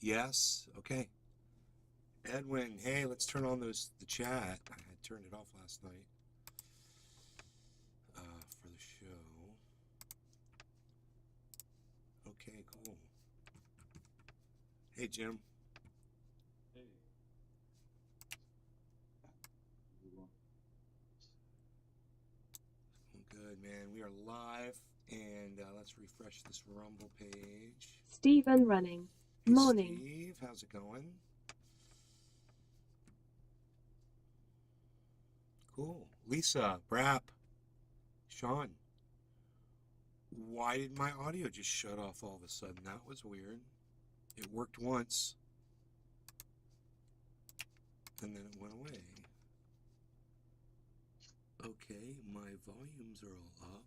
Yes. Okay. Edwin, hey, let's turn on the chat. I had turned it off last night for the show. Okay, cool. Hey, Jim. Hey. Good, man. We are live, and let's refresh this Rumble page. Stephen running. Hey, Morning. Steve, how's it going? Cool. Lisa, Brap, Sean. Why did my audio just shut off all of a sudden? That was weird. It worked once, and then it went away. Okay, my volumes are all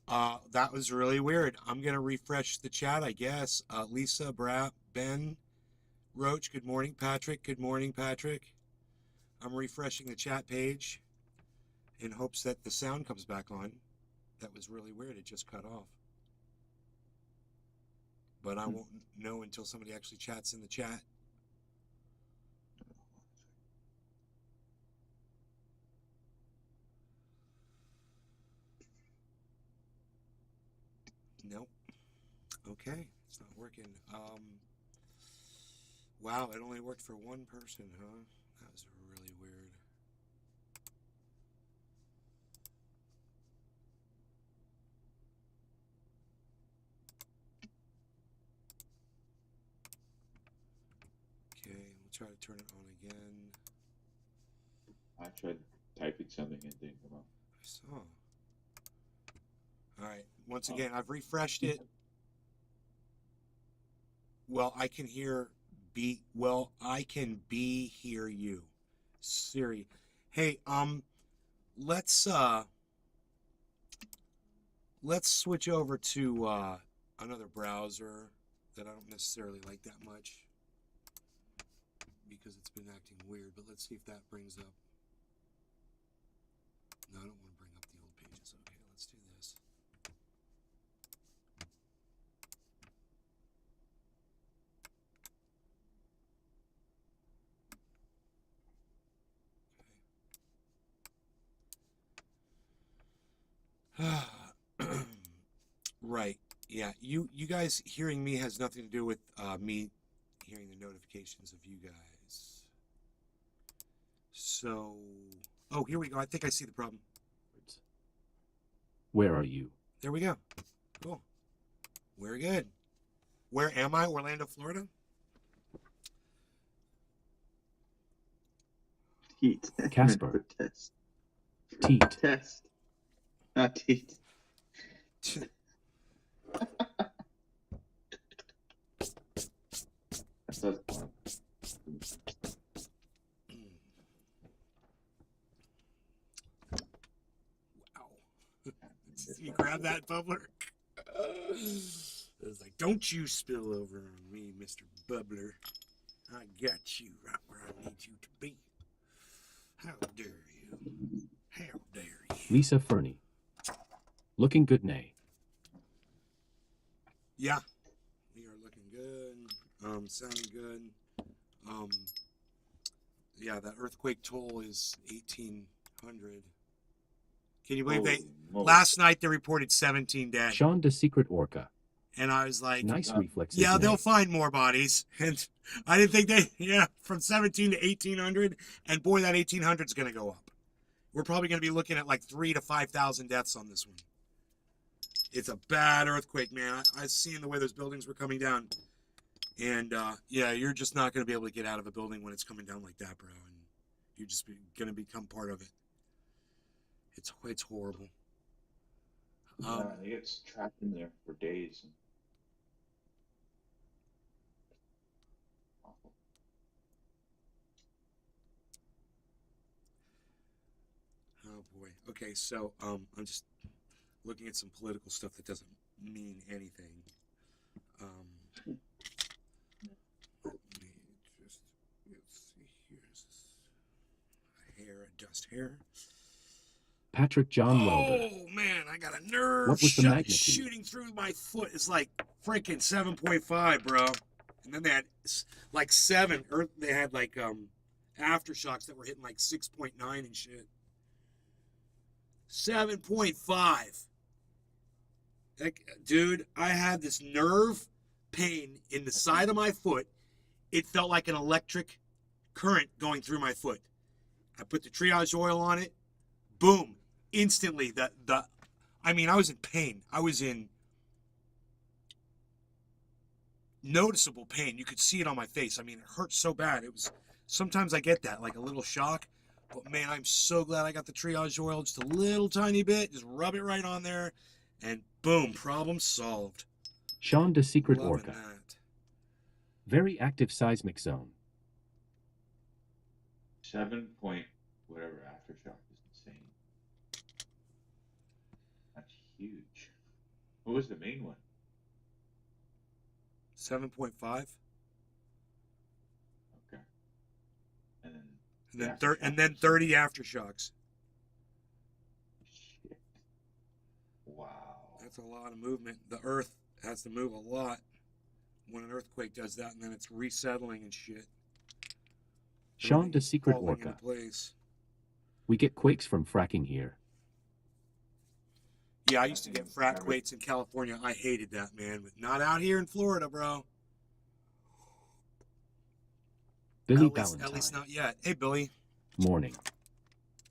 up. That was really weird. I'm going to refresh the chat, I guess. Lisa, Brap, Ben, Roach, good morning. Patrick, good morning, Patrick. I'm refreshing the chat page in hopes that the sound comes back on. That was really weird. It just cut off. But I won't know until somebody actually chats in the chat. Nope. Okay, it's not working. Wow, it only worked for one person, huh? That was really weird. Okay, we'll try to turn it on again. I tried typing something and didn't come up. I saw. All right, once again, I've refreshed it. Well, I can hear hear you. Siri. Hey, let's switch over to another browser that I don't necessarily like that much because it's been acting weird, but let's see if that brings up. No, I don't want to bring up the old pages. Okay, let's do this. Right. Yeah. You guys hearing me has nothing to do with me hearing the notifications of you guys. So, oh, here we go. I think I see the problem. Where are you? There we go. Cool. We're good. Where am I? Orlando, Florida? Teat. Casper. Test. Teat. Test. Not teat. That's Wow. You grab that, Bubbler? It was like, don't you spill over on me, Mr. Bubbler. I got you right where I need you to be. How dare you? How dare you? Lisa Fernie. Looking good, nay. Yeah. We are looking good. Sounding good. Yeah, that earthquake toll is 1,800. Can you believe last night they reported 17 dead. Sean the Secret Orca. And I was like, Nice reflexes. yeah, they'll nay. find more bodies. And I didn't think from 17 to 1,800. And boy, that 1,800 is going to go up. We're probably going to be looking at like 3,000 to 5,000 deaths on this one. It's a bad earthquake, man. I've seen the way those buildings were coming down. And yeah, you're just not going to be able to get out of a building when it's coming down like that, bro. And you're just going to become part of it. It's horrible. it gets trapped in there for days. Awful. Oh boy. Okay, so I'm just looking at some political stuff that doesn't mean anything. Let me just let's see. Here's a hair, a dust hair. Patrick John Welder. Oh man, I got a nerve What was the magnitude? shooting through my foot. It's like freaking 7.5, bro. And then they had like 7 Earth. They had like aftershocks that were hitting like 6.9 and shit. 7.5. Like, dude, I had this nerve pain in the side of my foot. It felt like an electric current going through my foot. I put the triage oil on it. Boom. Instantly, I mean, I was in pain. I was in noticeable pain. You could see it on my face. I mean, it hurt so bad. It was, sometimes I get that, like a little shock. But man, I'm so glad I got the triage oil. Just a little tiny bit. Just rub it right on there. And boom, problem solved. Sean the Secret Loving Orca. that. Very active seismic zone. 7 point whatever aftershock is insane. That's huge. What was the main one? 7.5. Okay. And then And then 30 aftershocks. Shit. Wow. That's a lot of movement. The Earth has to move a lot when an earthquake does that, and then it's resettling and shit. Sean the Everything's Secret falling Orca. into place. We get quakes from fracking here. Yeah, I used to get frac quakes in California. I hated that, man, but not out here in Florida, bro. Billy At Ballantyne. least not yet. Hey, Billy. Morning.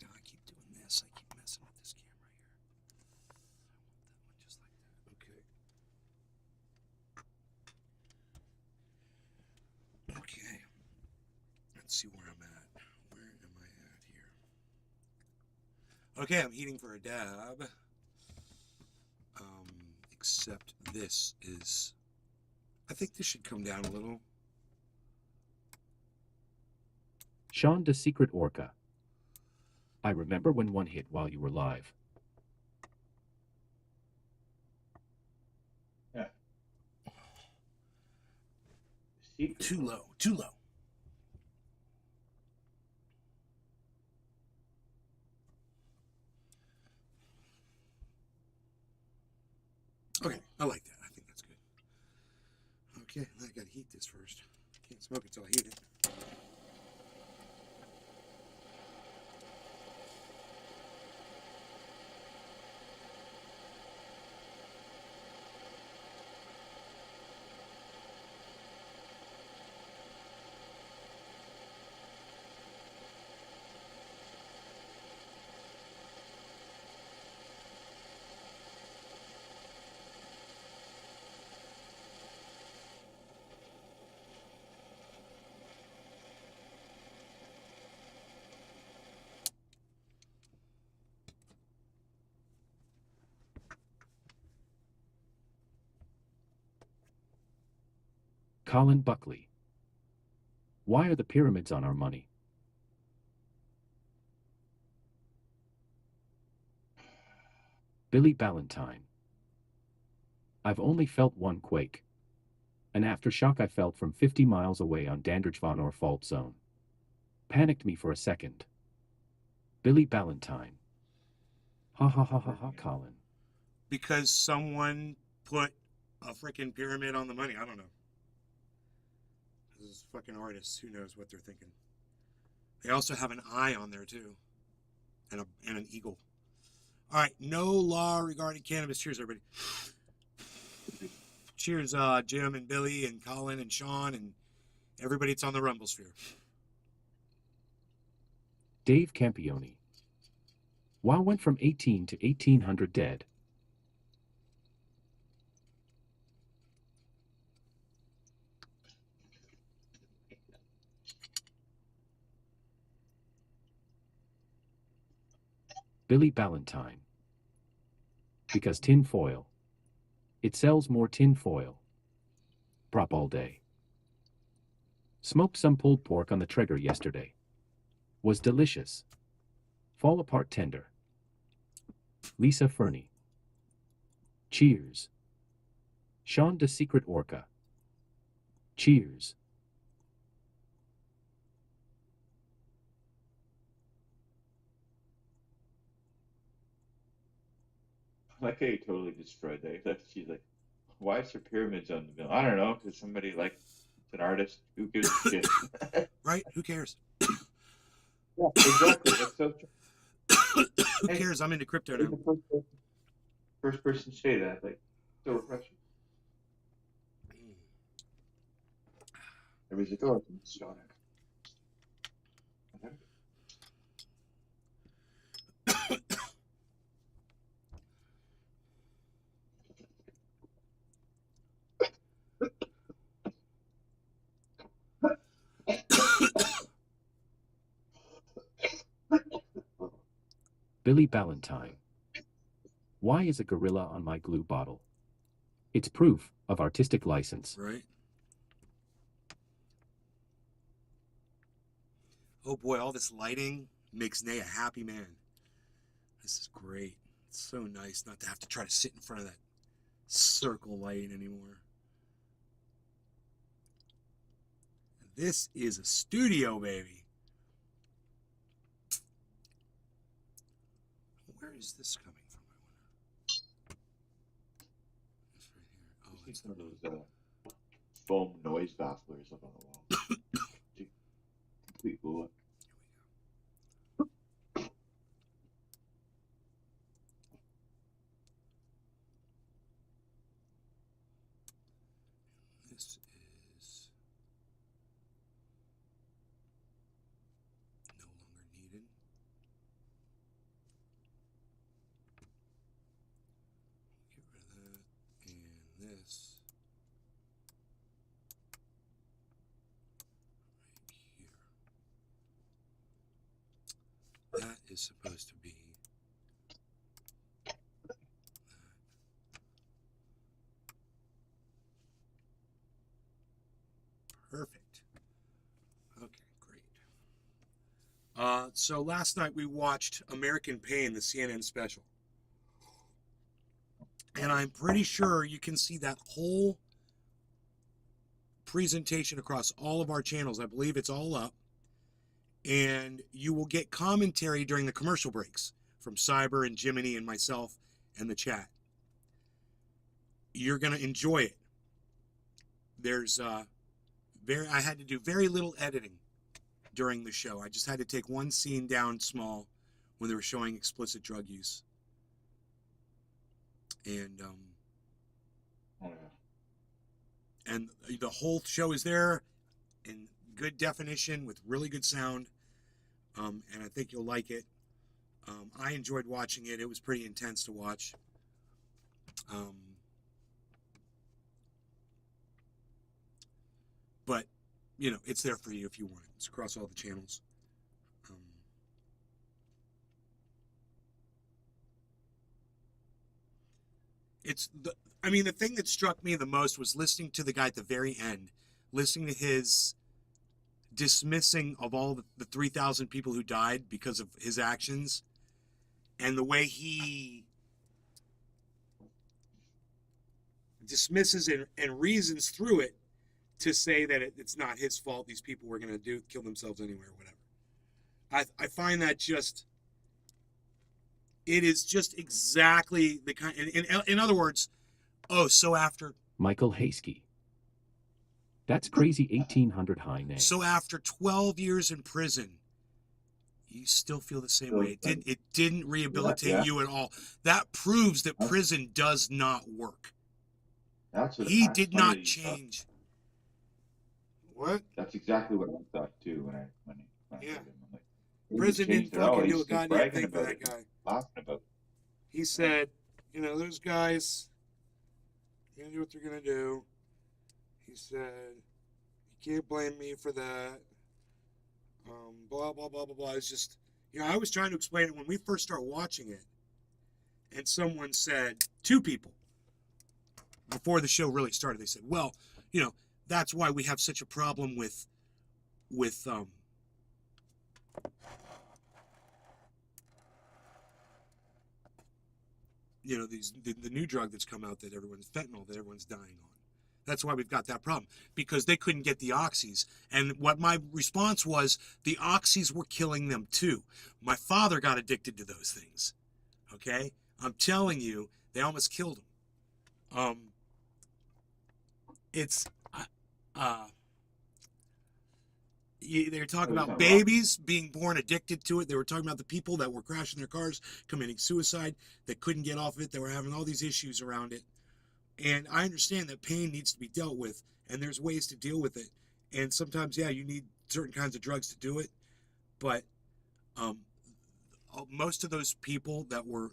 Oh, I keep doing this. I keep messing with this camera here. I want that one just like that. Okay. Okay. Let's see where I'm at. Where am I at here? Okay, I'm heating for a dab. Except this is... I think this should come down a little. Sean the Secret Orca. I remember when one hit while you were live. Yeah. Secret. Too low. Too low. Okay, I like that. I think that's good. Okay, I gotta heat this first. Can't smoke it till I heat it. Colin Buckley. Why are the pyramids on our money? Billy Ballantyne. I've only felt one quake. An aftershock I felt from 50 miles away on Dandridge-Von fault zone. Panicked me for a second. Billy Ballantyne. Ha ha ha ha ha, Colin. Because someone put a freaking pyramid on the money. I don't know. This is fucking artists. Who knows what they're thinking? They also have an eye on there too, and an eagle. All right, no law regarding cannabis. Cheers, everybody. Cheers, Jim and Billy and Colin and Sean and everybody that's on the Rumble Sphere. Dave Campione. WoW went from 18 to 1800 dead. Billy Ballantyne. Because tin foil. It sells more tin foil. Prop all day. Smoked some pulled pork on the Traeger yesterday. Was delicious. Fall apart tender. Lisa Fernie. Cheers. Sean the Secret Orca. Cheers. I like how you totally destroyed that. She's like, why is there pyramids on the bill? I don't know, because somebody like It's an artist. Who gives a shit? Right? Who cares? Yeah, exactly. That's so true. Who Hey, cares? I'm into crypto You're now. the first person to say that. Like, so refreshing. Everybody's like, oh, it's John. Billy Ballantyne. Why is a gorilla on my glue bottle? It's proof of artistic license. Right? Oh boy, all this lighting makes Nay a happy man. This is great. It's so nice not to have to try to sit in front of that circle light anymore. This is a studio, baby. Where is this coming from? It's right here. Oh, See it's some of those foam noise bafflers up on the wall. Complete blow up. This is no longer needed. Get rid of that. And this right here. That is supposed to be that. Perfect. Okay, great. So last night we watched American Pain, the CNN special. And I'm pretty sure you can see that whole presentation across all of our channels. I believe it's all up. And you will get commentary during the commercial breaks from Cyber and Jiminy and myself and the chat. You're going to enjoy it. There's I had to do very little editing during the show. I just had to take one scene down small when they were showing explicit drug use. And Oh, yeah. and the whole show is there in good definition with really good sound. And I think you'll like it. I enjoyed watching it. It was pretty intense to watch. But, you know, it's there for you if you want it. It's across all the channels. The thing that struck me the most was listening to the guy at the very end, listening to his dismissing of all the 3,000 people who died because of his actions, and the way he dismisses and reasons through it to say that it's not his fault. These people were going to kill themselves anyway or whatever. I find that it is just exactly the kind. In other words, so after Michael Hasky. That's crazy 1800 high name. So after 12 years in prison, you still feel the same way. It didn't rehabilitate you at all. That proves that prison does not work. He did not change. What? That's exactly what I thought too when I heard him. I'm like, prison didn't fucking do a goddamn thing for that guy. Laughing about it. He said, those guys, they're gonna do what they're gonna do. He said, you can't blame me for that. Blah, blah, blah, blah, blah. It's just, I was trying to explain it when we first started watching it. And someone said, two people, before the show really started, they said, well, that's why we have such a problem with the new drug that's come out that everyone's fentanyl that everyone's dying on. That's why we've got that problem, because they couldn't get the oxys. And what my response was, the oxys were killing them too. My father got addicted to those things. Okay? I'm telling you, they almost killed him. They were talking Oh, about it's not babies being born addicted to it. They were talking about the people that were crashing their cars, committing suicide, that couldn't get off of it. They were having all these issues around it. And I understand that pain needs to be dealt with, and there's ways to deal with it. And sometimes, yeah, you need certain kinds of drugs to do it. But um, most of those people that were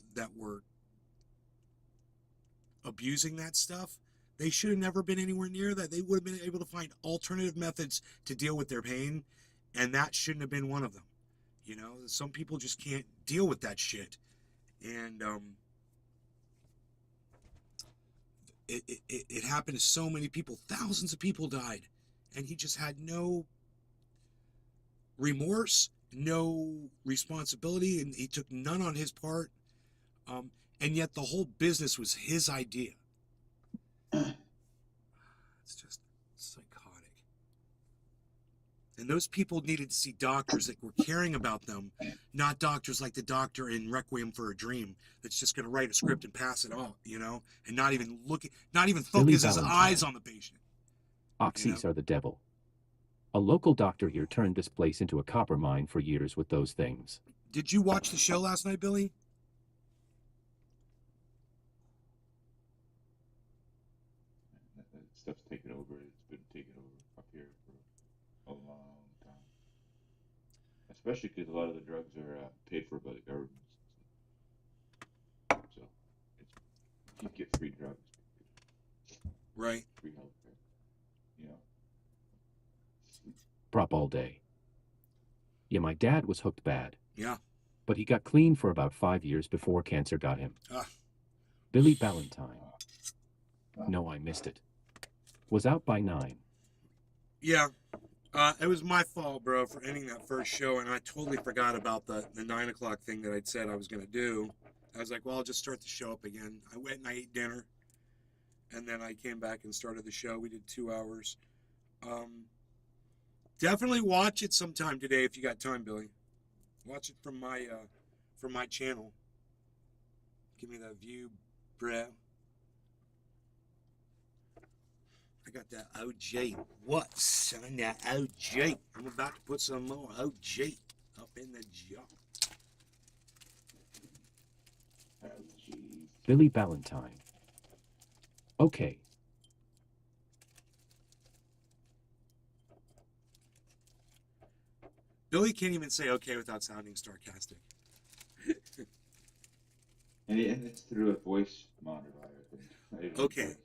abusing that stuff, they should have never been anywhere near that. They would have been able to find alternative methods to deal with their pain, and that shouldn't have been one of them. You know, some people just can't deal with that shit, and it happened to so many people. Thousands of people died, and he just had no remorse, no responsibility, and he took none on his part. And yet the whole business was his idea. It's just psychotic. And those people needed to see doctors that were caring about them, not doctors like the doctor in Requiem for a Dream that's just going to write a script and pass it off, you know, and not even focus his eyes on the patient. Oxys are the devil. A local doctor here turned this place into a copper mine for years with those things. Did you watch the show last night, Billy? That stuff's taken over. It's been taken over up here for a long time. Especially because a lot of the drugs are paid for by the government. So you get free drugs. Right. Free healthcare. You know. Prop all day. Yeah, my dad was hooked bad. Yeah. But he got clean for about 5 years before cancer got him. Ah. Billy Ballantyne. No, I missed it. Was out by 9. Yeah. It was my fault, bro, for ending that first show, and I totally forgot about the 9 o'clock thing that I'd said I was going to do. I was like, well, I'll just start the show up again. I went and I ate dinner, and then I came back and started the show. We did 2 hours. Definitely watch it sometime today if you got time, Billy. Watch it from my channel. Give me that view, bro. I got that OJ. What, son? That OJ. I'm about to put some more OJ up in the jar. Oh, jeez. Billy Ballantyne. Okay. Billy can't even say okay without sounding sarcastic. And it's through a voice modifier. Okay.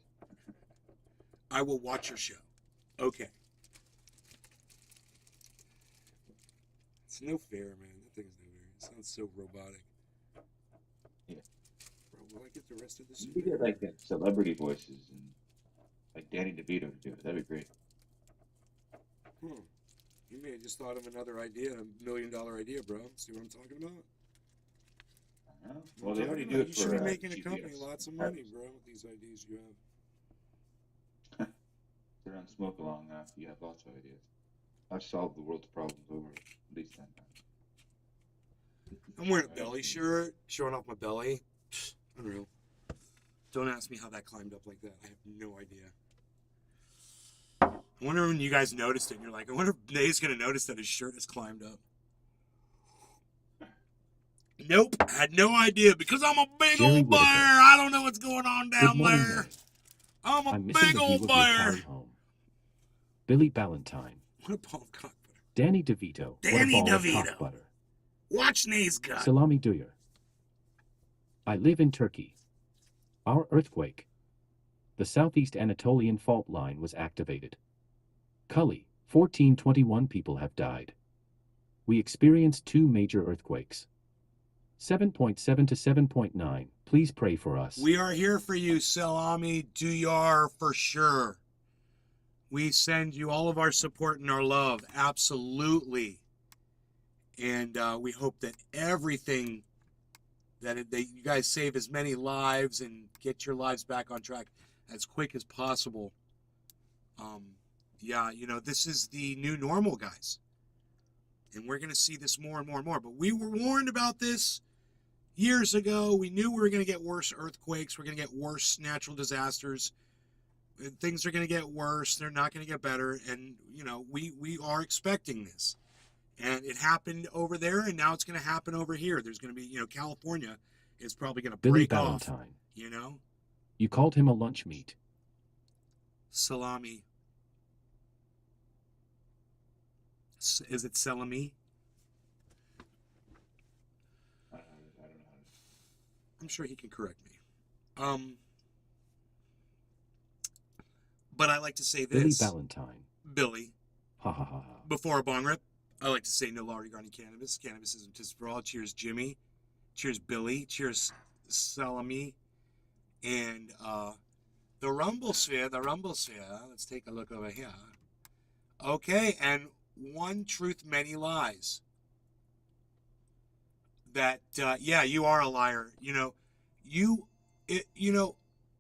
I will watch your show. Okay. It's no fair, man. That thing's no fair. It sounds so robotic. Yeah. Bro, will I get the rest of this? You could get like celebrity voices and like Danny DeVito to do it. That'd be great. You may have just thought of another idea, $1 million idea, bro. See what I'm talking about? Well, they already do it You for. should be making a GPS. company lots of money, bro, with these ideas you have. Sit around, smoke along. You have lots of ideas. I've solved the world's problems over at least 10 times. I'm wearing a belly shirt, showing off my belly. Unreal. Don't ask me how that climbed up like that. I have no idea. I wonder when you guys noticed it, and you're like, I wonder if Nate's going to notice that his shirt has climbed up. Nope, had no idea because I'm a big Jerry old bear. Whitaker. I don't know what's going on Good down morning, there. Nate. I'm a I'm missing big the view old of your bear. town home. Billy Ballantyne. What a palm cock butter. Danny DeVito. Danny what a ball DeVito. Of cock butter. Watch Nate's gut. Salami Duyar. I live in Turkey. Our earthquake. The southeast Anatolian fault line was activated. Cully, 1421 people have died. We experienced 2 major earthquakes. 7.7 to 7.9. Please pray for us. We are here for you, Salami Duyar, for sure. We send you all of our support and our love, absolutely. And we hope that everything, that you guys save as many lives and get your lives back on track as quick as possible. Yeah, you know, this is the new normal, guys. And we're going to see this more and more and more. But we were warned about this years ago. We knew we were going to get worse earthquakes. We're going to get worse natural disasters. things are going to get worse. They're not going to get better. And, you know, we are expecting this. And it happened over there, and now it's going to happen over here. There's going to be, you know, California is probably going to Billy break off, Valentine. you know? You called him a lunch meat. Salami. Is it salami? I don't know how to. I'm sure he can correct me. But I like to say Billy this. Valentine. Billy. Ha ha ha ha. Before a bong rip, I like to say no law regarding cannabis. Cannabis isn't just for all. Cheers, Jimmy. Cheers, Billy. Cheers, Salami. And the Rumble Sphere, Let's take a look over here. Okay, and one truth, many lies. That, yeah, you are a liar. You know,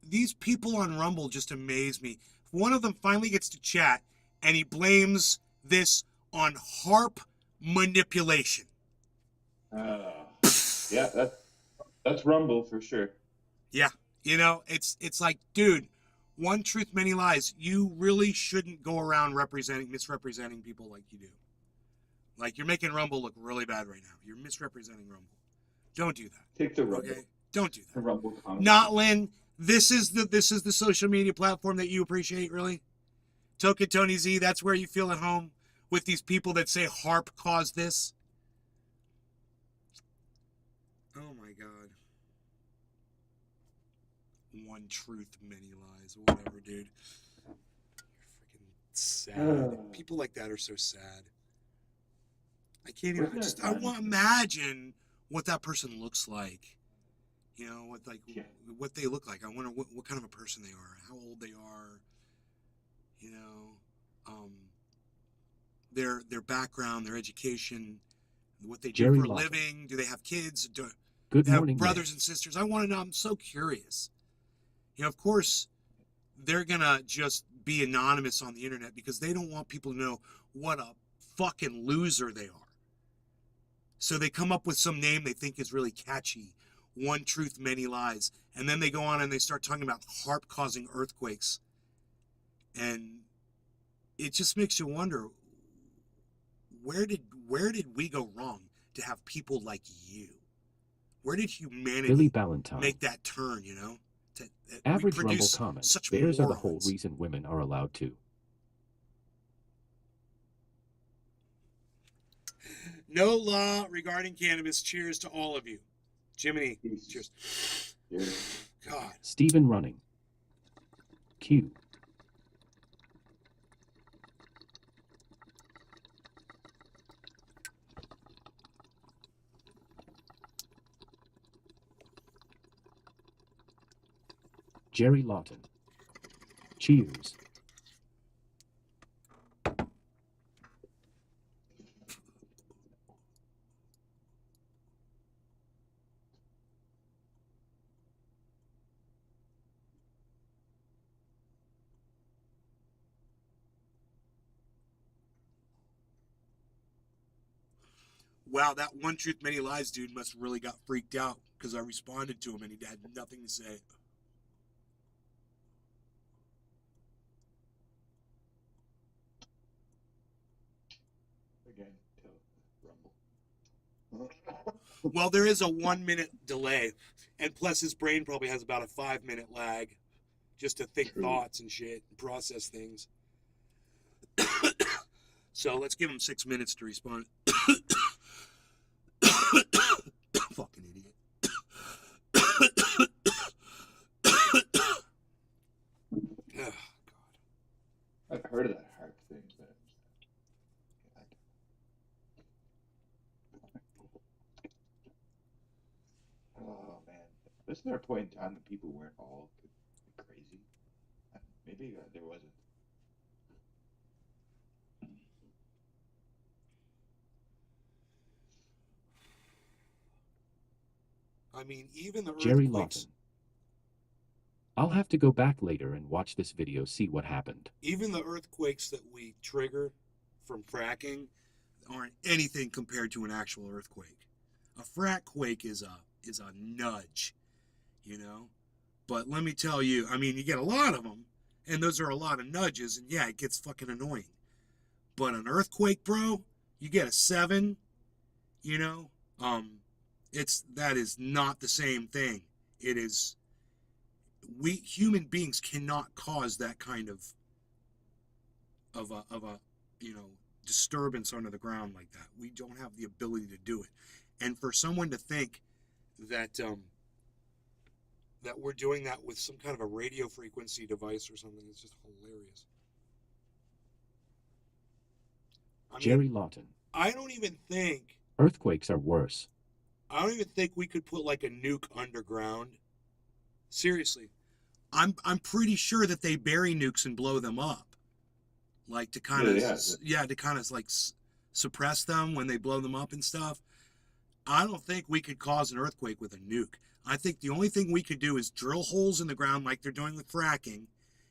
these people on Rumble just amaze me. One of them finally gets to chat, and he blames this on harp manipulation. Yeah, that's Rumble for sure. Yeah, you know, it's like, dude, one truth, many lies. You really shouldn't go around misrepresenting people like you do. Like, you're making Rumble look really bad right now. You're misrepresenting Rumble. Don't do that. Take the Rumble. Okay? Don't do The that. Rumble comment. Not Lynn. This is the social media platform that you appreciate, really? Token Tony Z, that's where you feel at home with these people that say harp caused this? Oh my God. One truth, many lies. Whatever, dude. You're freaking sad. People like that are so sad. I can't even. I want to imagine what that person looks like. You know, what they look like. I wonder what kind of a person they are, how old they are. You know, their background, their education, what they do Jerry for a Lawton. living. Do they have kids? Do Good they have morning, brothers man. and sisters? I want to know. I'm so curious. You know, of course, they're gonna just be anonymous on the internet because they don't want people to know what a fucking loser they are. So they come up with some name they think is really catchy. One truth, many lies. And then they go on and they start talking about harp causing earthquakes. And it just makes you wonder, where did we go wrong to have people like you? Where did Billy humanity Valentine. make that turn, you know? To Average Rumble reproduce comment. such Bears are the whole morons. reason women are allowed to. No law regarding cannabis. Cheers to all of you. Jiminy, Peace. cheers. Yeah. God. Stephen running. Q. Jerry Lawton. Cheers. Wow, that one truth, many lies dude must have really got freaked out because I responded to him and he had nothing to say. Again, Rumble. Well, there is a 1 minute delay, and plus his brain probably has about a 5 minute lag just to think True. thoughts and shit and process things. So let's give him 6 minutes to respond. Fucking idiot. Oh, God. I've heard of that harp thing, but oh man, wasn't there a point in time that people weren't all crazy? Maybe there wasn't. I mean, even the Jerry earthquakes, Lawton. I'll have to go back later and watch this video, see what happened. even the earthquakes that we trigger from fracking aren't anything compared to an actual earthquake. A frack quake is a nudge, you know. But let me tell you, I mean, you get a lot of them, And those are a lot of nudges, and yeah, it gets fucking annoying. But an earthquake, bro, you get a 7, you know, that is not the same thing. It is, we human beings cannot cause that kind of a disturbance under the ground like that. We don't have the ability to do it. And for someone to think that that we're doing that with some kind of a radio frequency device or something, it's just hilarious. I mean, Jerry Lawton. I don't even think Earthquakes are worse. we could put like a nuke underground. Seriously. I'm pretty sure that they bury nukes and blow them up. Like to kind of suppress them when they blow them up and stuff. I don't think we could cause an earthquake with a nuke. I think the only thing we could do is drill holes in the ground like they're doing with fracking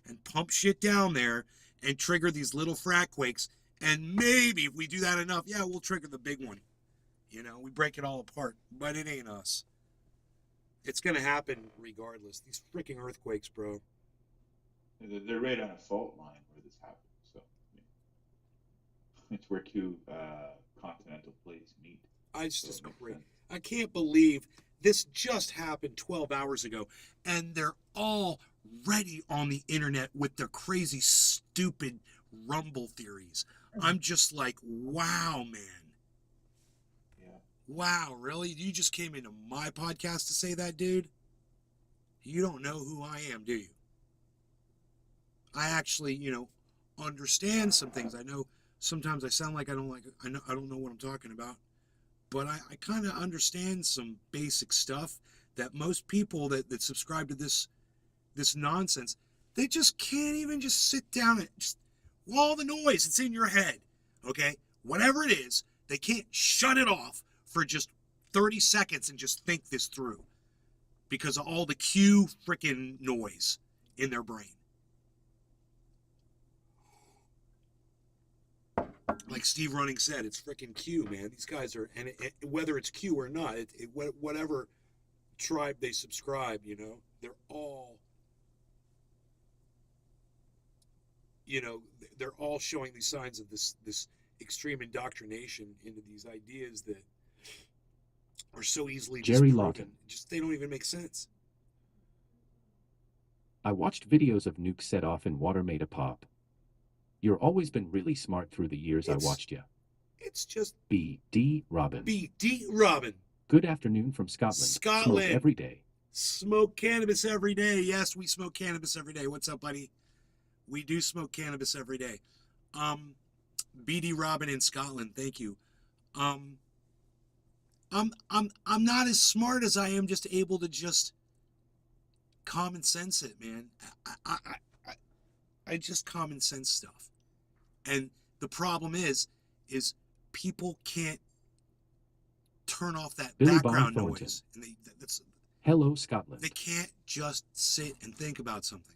and pump shit down there and trigger these little frack quakes. And maybe if we do that enough, yeah, we'll trigger the big one. You know, we break it all apart. But it ain't us. It's going to happen regardless. These freaking earthquakes, bro. They're right on a fault line where this happens. So it's where two continental plates meet. It's just crazy. I can't believe this just happened 12 hours ago, and they're already on the internet with their crazy, stupid rumble theories. I'm just like, wow, man. Yeah. Wow, really? You just came into my podcast to say that, dude? You don't know who I am, do you? I actually, understand some things. I know sometimes I sound like I don't know what I'm talking about. But I kind of understand some basic stuff that most people that subscribe to this nonsense, they just can't even just sit down and just, all the noise that's in your head, okay? Whatever it is, they can't shut it off for just 30 seconds and just think this through because of all the cue freaking noise in their brain. Like Steve Running said, it's freaking Q, man. These guys are, and whether it's Q or not, whatever tribe they subscribe, they're all, they're all showing these signs of this extreme indoctrination into these ideas that are so easily Jerry disproven. Lawton. Just they don't even make sense. I watched videos of nukes set off and water made a pop. You've always been really smart through the years I watched you. It's just B.D. Robin. B.D. Robin. Good afternoon from Scotland. Scotland. Smoke every day. Smoke cannabis every day. Yes, we smoke cannabis every day. What's up, buddy? We do smoke cannabis every day. B.D. Robin in Scotland. Thank you. I'm not as smart as I am just able to just common sense it, man. I just common sense stuff. And the problem is people can't turn off that Billy background Bob noise. And Hello, Scotland. they can't just sit and think about something.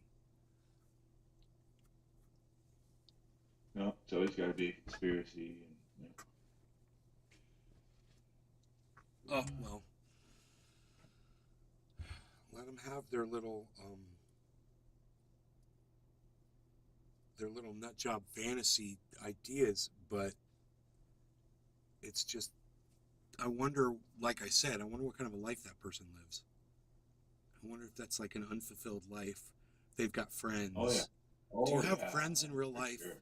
No, it's always got to be a conspiracy. Oh, well. Let them have their little nut job fantasy ideas, but it's just, I wonder, like I said, I wonder what kind of a life that person lives. I wonder if that's like an unfulfilled life. They've got friends. Oh, yeah. Do you have friends in real life? Sure.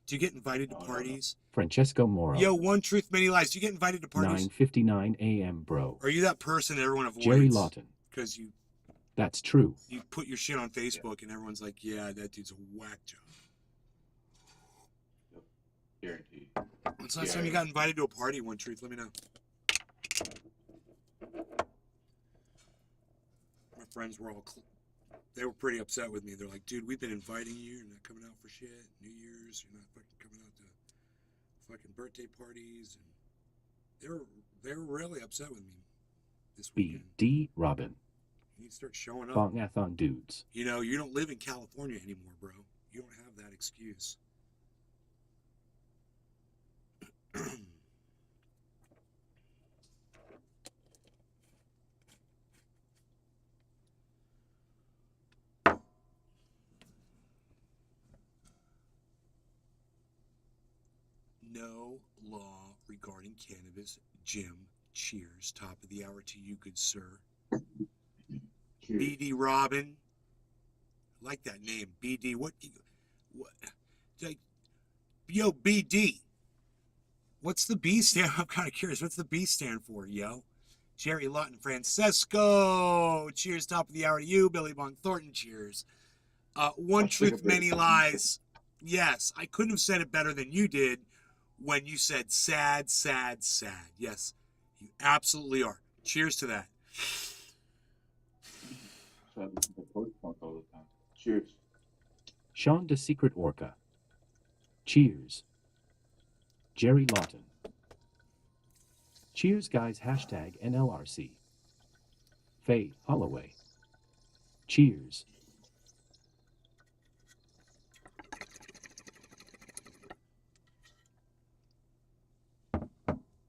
Do you get invited to parties? Francesco Moro. Yo, one truth, many lies. Do you get invited to parties? 9:59 a.m., bro. Are you that person that everyone avoids? Jerry Lawton. Because you That's true. put your shit on Facebook and everyone's like, yeah, that dude's a whack job. Yep. Guaranteed. When's the last time you got invited to a party, One Truth? Let me know. My friends were they were pretty upset with me. They're like, dude, we've been inviting you. You're not coming out for shit. New Year's, you're not fucking coming out to fucking birthday parties. And they were really upset with me this weekend. B.D. Robin. You need to start showing up. Bongathon dudes. You don't live in California anymore, bro. You don't have that excuse. No law regarding cannabis. Jim, cheers. Top of the hour to you, good sir. Cheers. BD Robin. I like that name. BD. What? Like, yo, BD. What's the B stand? I'm kind of curious. What's the B stand for, yo? Jerry Lawton Francesco. Cheers. Top of the hour to you. Billy Bong Thornton. Cheers. One Let's take truth, a break. many lies. Yes, I couldn't have said it better than you did when you said sad, sad, sad. Yes, you absolutely are. Cheers to that. So I listen to Post Punk all the time. Cheers. Sean the Secret Orca. Cheers. Jerry Lawton. Cheers, guys. Hashtag NLRC. Faye Holloway. Cheers.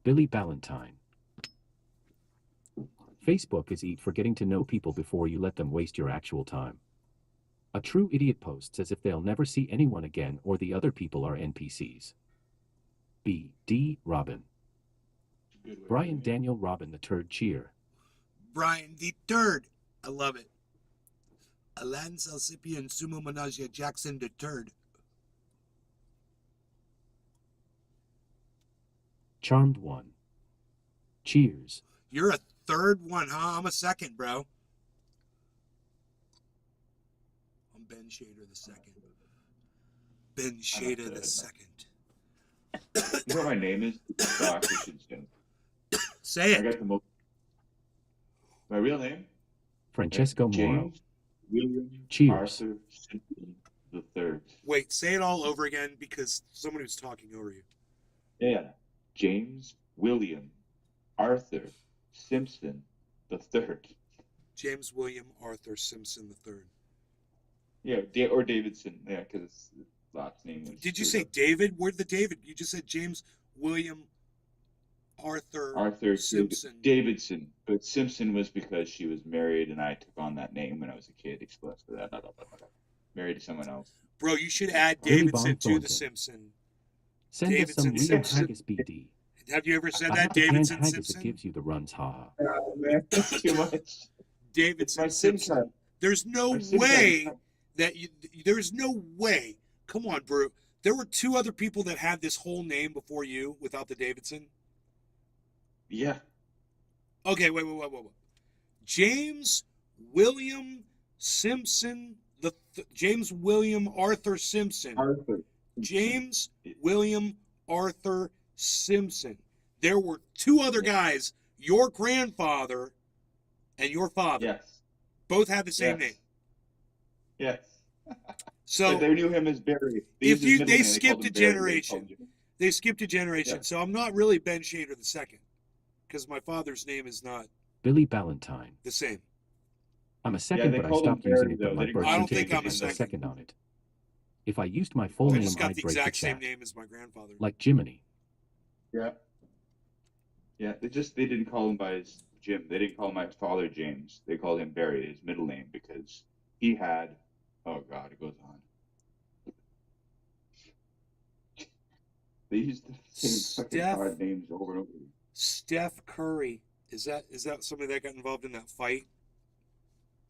Billy Ballantyne. Facebook is eat for getting to know people before you let them waste your actual time. A true idiot posts as if they'll never see anyone again or the other people are NPCs. B. D. Robin. Good way Brian to do it. Daniel Robin the Turd Cheer. Brian the Third. I love it. Alan Salsipian Sumo Managia Jackson the Third. Charmed One. Cheers. You're a third one, huh? I'm a second, bro. I'm Ben Shader the second. Ben Shader the second. You know what my name is? No, I actually should say. Say I it. got the most. My real name? Francesco Moro. James William Cheers. Arthur Simpson the Third. Wait, say it all over again because somebody was talking over you. Yeah. James William Arthur Simpson the Third. James William Arthur Simpson III. Yeah, or Davidson. Yeah, because his last name was. Did you say David? Where'd the David? You just said James William Arthur Simpson. Davidson? But Simpson was because she was married, and I took on that name when I was a kid. Express for that. Married to someone else. Bro, you should add Billy Davidson Bob to Thornton. the Simpson. Send us some Davidson real Simpson. haggis BD. Have you ever said I that, have to hand Davidson haggis Simpson? that gives you the runs, haha. Oh, man, that's too much. It's Davidson my SIM Simpson. card. There's no My SIM card. way that you. There's no way. Come on, bro. There were two other people that had this whole name before you without the Davidson. Yeah. Okay, wait. James William Simpson. James William Arthur Simpson. Arthur. James William Arthur Simpson. There were two other guys, your grandfather and your father. Yes. Both had the same Yes. name. Yes. So But they knew him as Barry. if you, they skipped skipped a generation. They skipped a generation. Yeah. So I'm not really Ben Shader the second because my father's name is not Billy Ballantyne. the same. I'm a second, they but I called him stopped using Barry, it, though. but They my didn't birth call him- I don't think certificate I'm a has a second. second on it. If I used my full I name, just got I'd the break the exact same chat. name as my grandfather. Like Jiminy. Yeah. Yeah. They didn't call him by his Jim. They didn't call my father James. They called him Barry, his middle name, because he had. Oh God, it goes on. They used the same fucking Steph- hard names over and over. Steph Curry. Is that somebody that got involved in that fight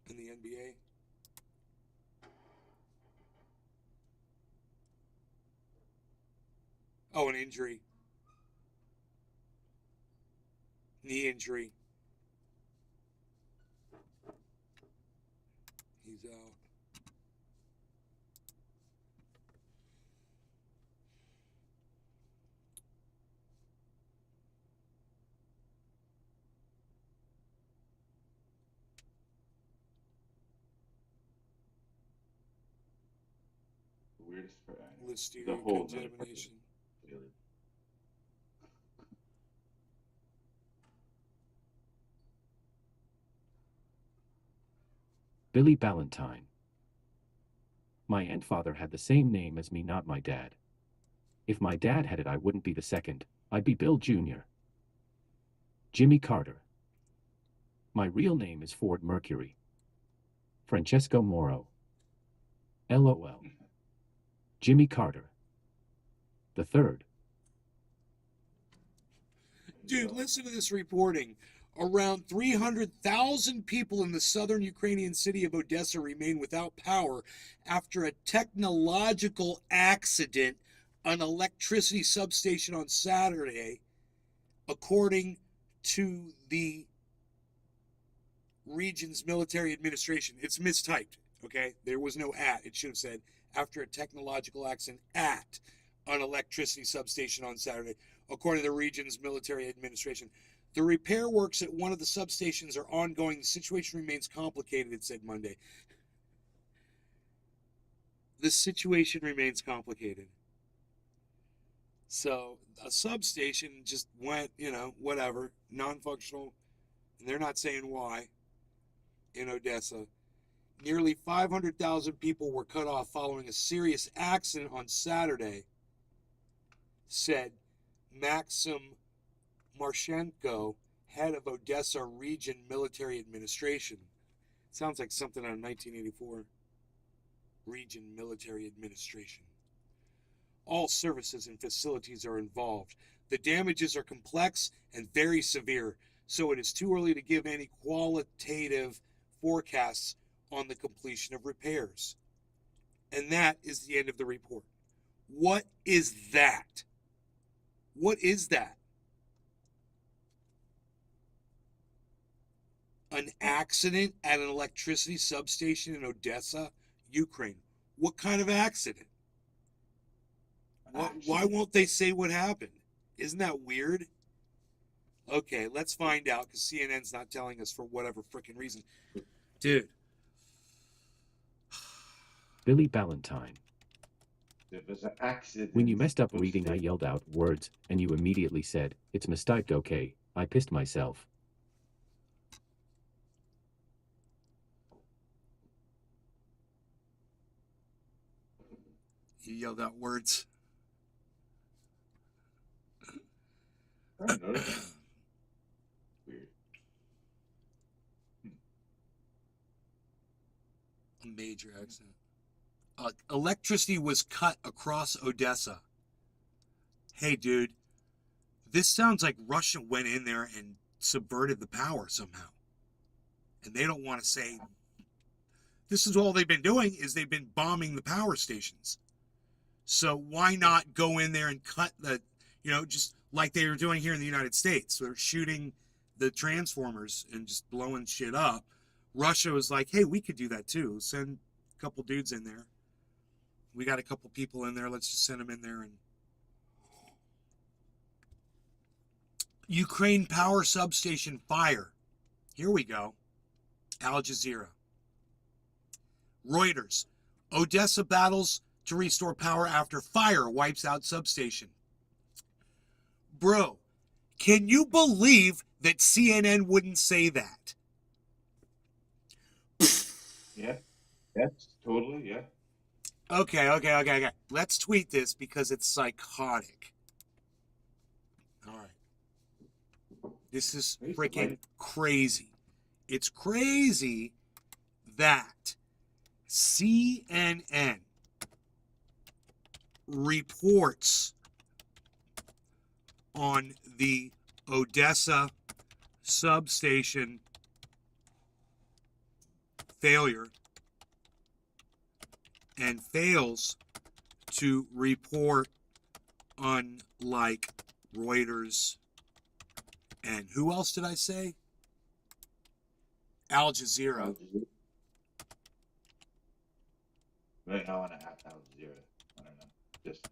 in the NBA? Oh, an injury. Knee injury. He's out. The weirdest part. The Listeria whole contamination. Billy Ballantyne. My grandfather had the same name as me, not my dad. If my dad had it, I wouldn't be the second. I'd be Bill Jr. Jimmy Carter. My real name is Ford Mercury. Francesco Moro. LOL. Jimmy Carter. The third. Dude, listen to this reporting. Around 300,000 people in the southern Ukrainian city of Odessa remain without power after a technological accident on an electricity substation on Saturday, according to the region's military administration. It's mistyped, okay? There was no at. It should have said after a technological accident at an electricity substation on Saturday, according to the region's military administration. The repair works at one of the substations are ongoing. The situation remains complicated, it said Monday. The situation remains complicated. So a substation just went, whatever, non-functional, and they're not saying why, in Odessa. Nearly 500,000 people were cut off following a serious accident on Saturday, said Maxim Marshenko, head of Odessa Region Military Administration. Sounds like something out of 1984. Region Military Administration. All services and facilities are involved. The damages are complex and very severe, so it is too early to give any qualitative forecasts on the completion of repairs. And that is the end of the report. What is that? What is that? An accident at an electricity substation in Odessa, Ukraine. What kind of accident? Why won't they say what happened? Isn't that weird? Okay, let's find out because CNN's not telling us for whatever freaking reason. Dude. Billy Ballantyne. It was an accident. When you messed up reading, I yelled out words, and you immediately said, "It's mistyped, okay." I pissed myself. You yelled out words. I don't notice. Weird. A major accident. Electricity was cut across Odessa. Hey, dude, this sounds like Russia went in there and subverted the power somehow. And they don't want to say, this is all they've been doing is they've been bombing the power stations. So why not go in there and cut the, just like they were doing here in the United States. They're shooting the transformers and just blowing shit up. Russia was like, hey, we could do that too. Send a couple dudes in there. We got a couple people in there. Let's just send them in there. And Ukraine power substation fire. Here we go. Al Jazeera. Reuters. Odessa battles to restore power after fire wipes out substation. Bro, can you believe that CNN wouldn't say that? Yeah. Yes, totally, yeah. Okay. Let's tweet this because it's psychotic. All right. This is freaking crazy. It's crazy that CNN reports on the Odessa substation failure and fails to report, unlike Reuters and who else did I say? Al Jazeera. Right now on Al Jazeera. I don't know. Just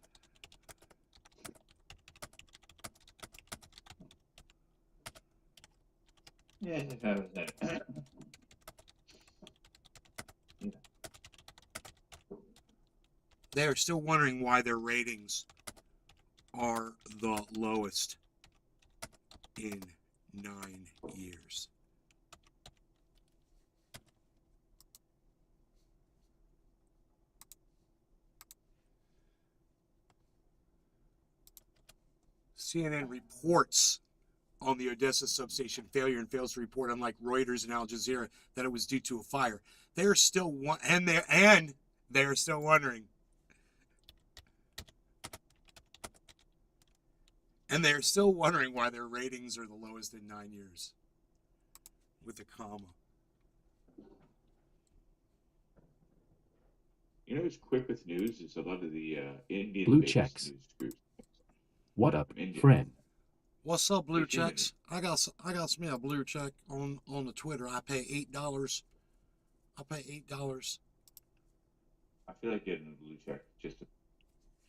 yeah, if I was there. Yeah. They are still wondering why their ratings are the lowest in 9 years. CNN reports on the Odessa substation failure and fails to report, unlike Reuters and Al Jazeera, that it was due to a fire. They are still they are still wondering. And they're still wondering why their ratings are the lowest in 9 years. With a comma. You know who's quick with news is a lot of the Indian Blue based checks. news groups. What up, From India. friend? What's up, blue Just a minute. checks? I got me a blue check on the Twitter. I pay $8. I pay $8. I feel like getting a blue check just to,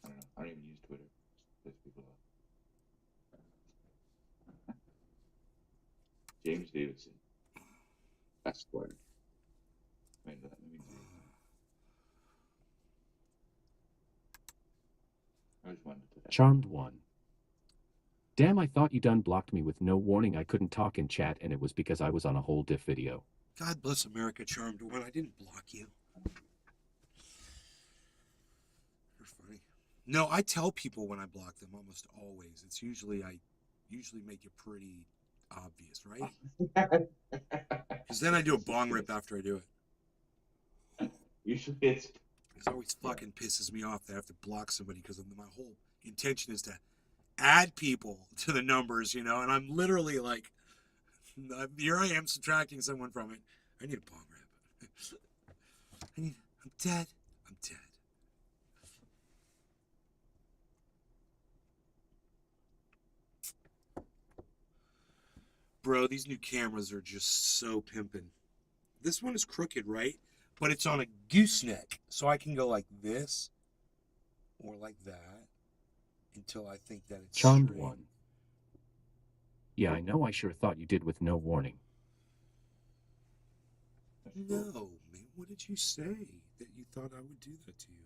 I don't know. I don't even use Twitter. Just piss people off. James Davidson. Esquire. Wait, let me see. I just wanted to put that. Charmed one. Damn, I thought you done blocked me with no warning. I couldn't talk in chat, and it was because I was on a whole diff video. God bless America, Charmed One. I didn't block you. You're funny. No, I tell people when I block them almost always. It's usually I make it pretty obvious, right? Because then I do a bong rip after I do it. Usually it's It always fucking pisses me off that I have to block somebody because my whole intention is to add people to the numbers, you know, and I'm literally like, here I am subtracting someone from it. I need a bong rip. I'm dead. I'm dead. Bro, these new cameras are just so pimping. This one is crooked, right? But it's on a gooseneck. So I can go like this or like that until I think that it's Charmed straight. one. Yeah, I know I sure thought you did with no warning. No, man. What did you say that you thought I would do that to you?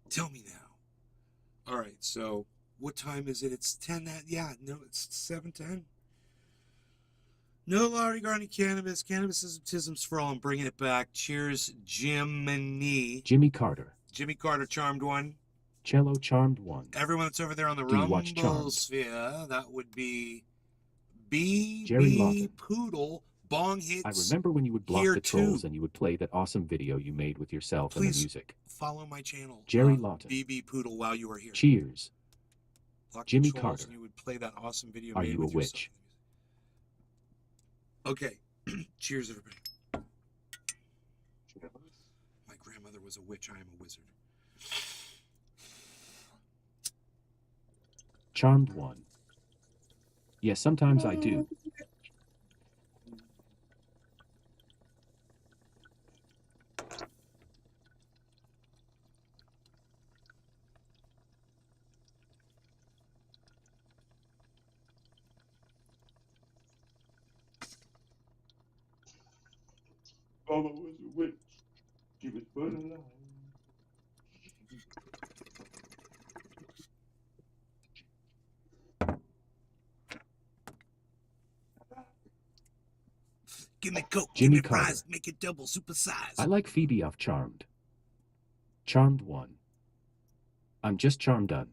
Tell me now. All right, so what time is it? It's 10 that, yeah, no, it's 7:10. No law regarding cannabis. Cannabis is autism's for all. I'm bringing it back. Cheers, Jiminy. Jimmy Carter. Jimmy Carter, Charmed One. Cello Charmed one. Everyone that's over there on the Do you watch Charmed? Rumble sphere, that would be B Jerry B Lawton. Poodle. Bong hits. I remember when you would block Here the trolls too. and you would play that awesome video you made with yourself and the Please. music. Follow my channel. Jerry Lawton. BB Poodle while you are here. Cheers. Block the Jimmy trolls Carter. And you would play that awesome video Are made you a with yourself. witch? Okay. Cheers, everybody. My grandmother was a witch. I am a wizard. Charmed one. Yes, sometimes I do. Mama was a witch. She was put alive. Give me Coke. Jimmy give me Carter. fries. Make it double supersize. I like Phoebe off Charmed. Charmed one. I'm just charmed done.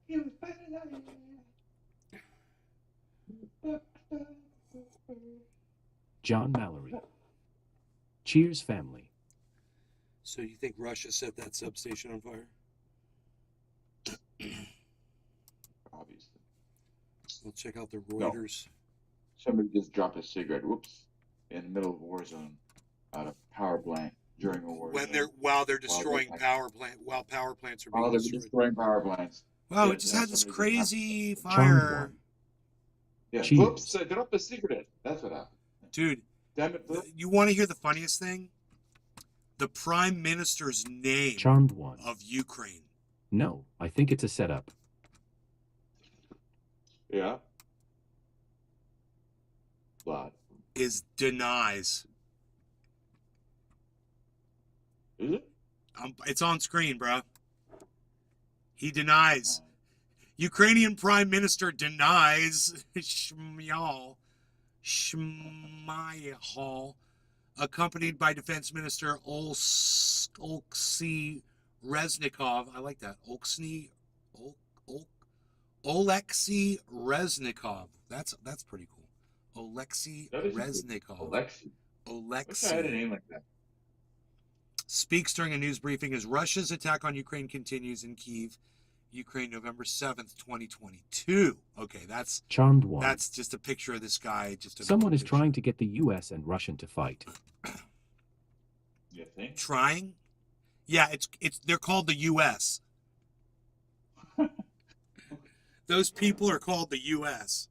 He was put alive. John Mallory. Cheers, family. So you think Russia set that substation on fire? Obviously. We'll check out the Reuters. Somebody just dropped a cigarette, whoops, in the middle of a war zone at a power plant during a war zone. While they're destroying like- power plants are being While they're destroyed. destroying power plants. Wow, Yeah, we just yeah, had this somebody just crazy Charmed fire. one. Yeah, Cheers. whoops, drop a cigarette. That's what happened. Dude, Damn it, Bill. you want to hear the funniest thing? The prime minister's name Charmed one. of Ukraine. No, I think it's a setup. Yeah. Blood. Is denies. Is it? It's on screen, bro. He denies. Ukrainian prime minister denies Shmyhal, accompanied by defense minister Oleksiy Reznikov. I like that. Oleksiy Oleksiy Reznikov. That's pretty cool. Oleksiy That is a good- Reznikov. Alexi. Wish I had a Oleksiy name like that. speaks during a news briefing as Russia's attack on Ukraine continues in Kyiv, Ukraine, November 7th, 2022. Okay, that's Charmed one. just a picture of this guy. Just Someone is trying to get the US and Russian to fight. You think? trying. Yeah, it's they're called the U.S. Those people are called the U.S.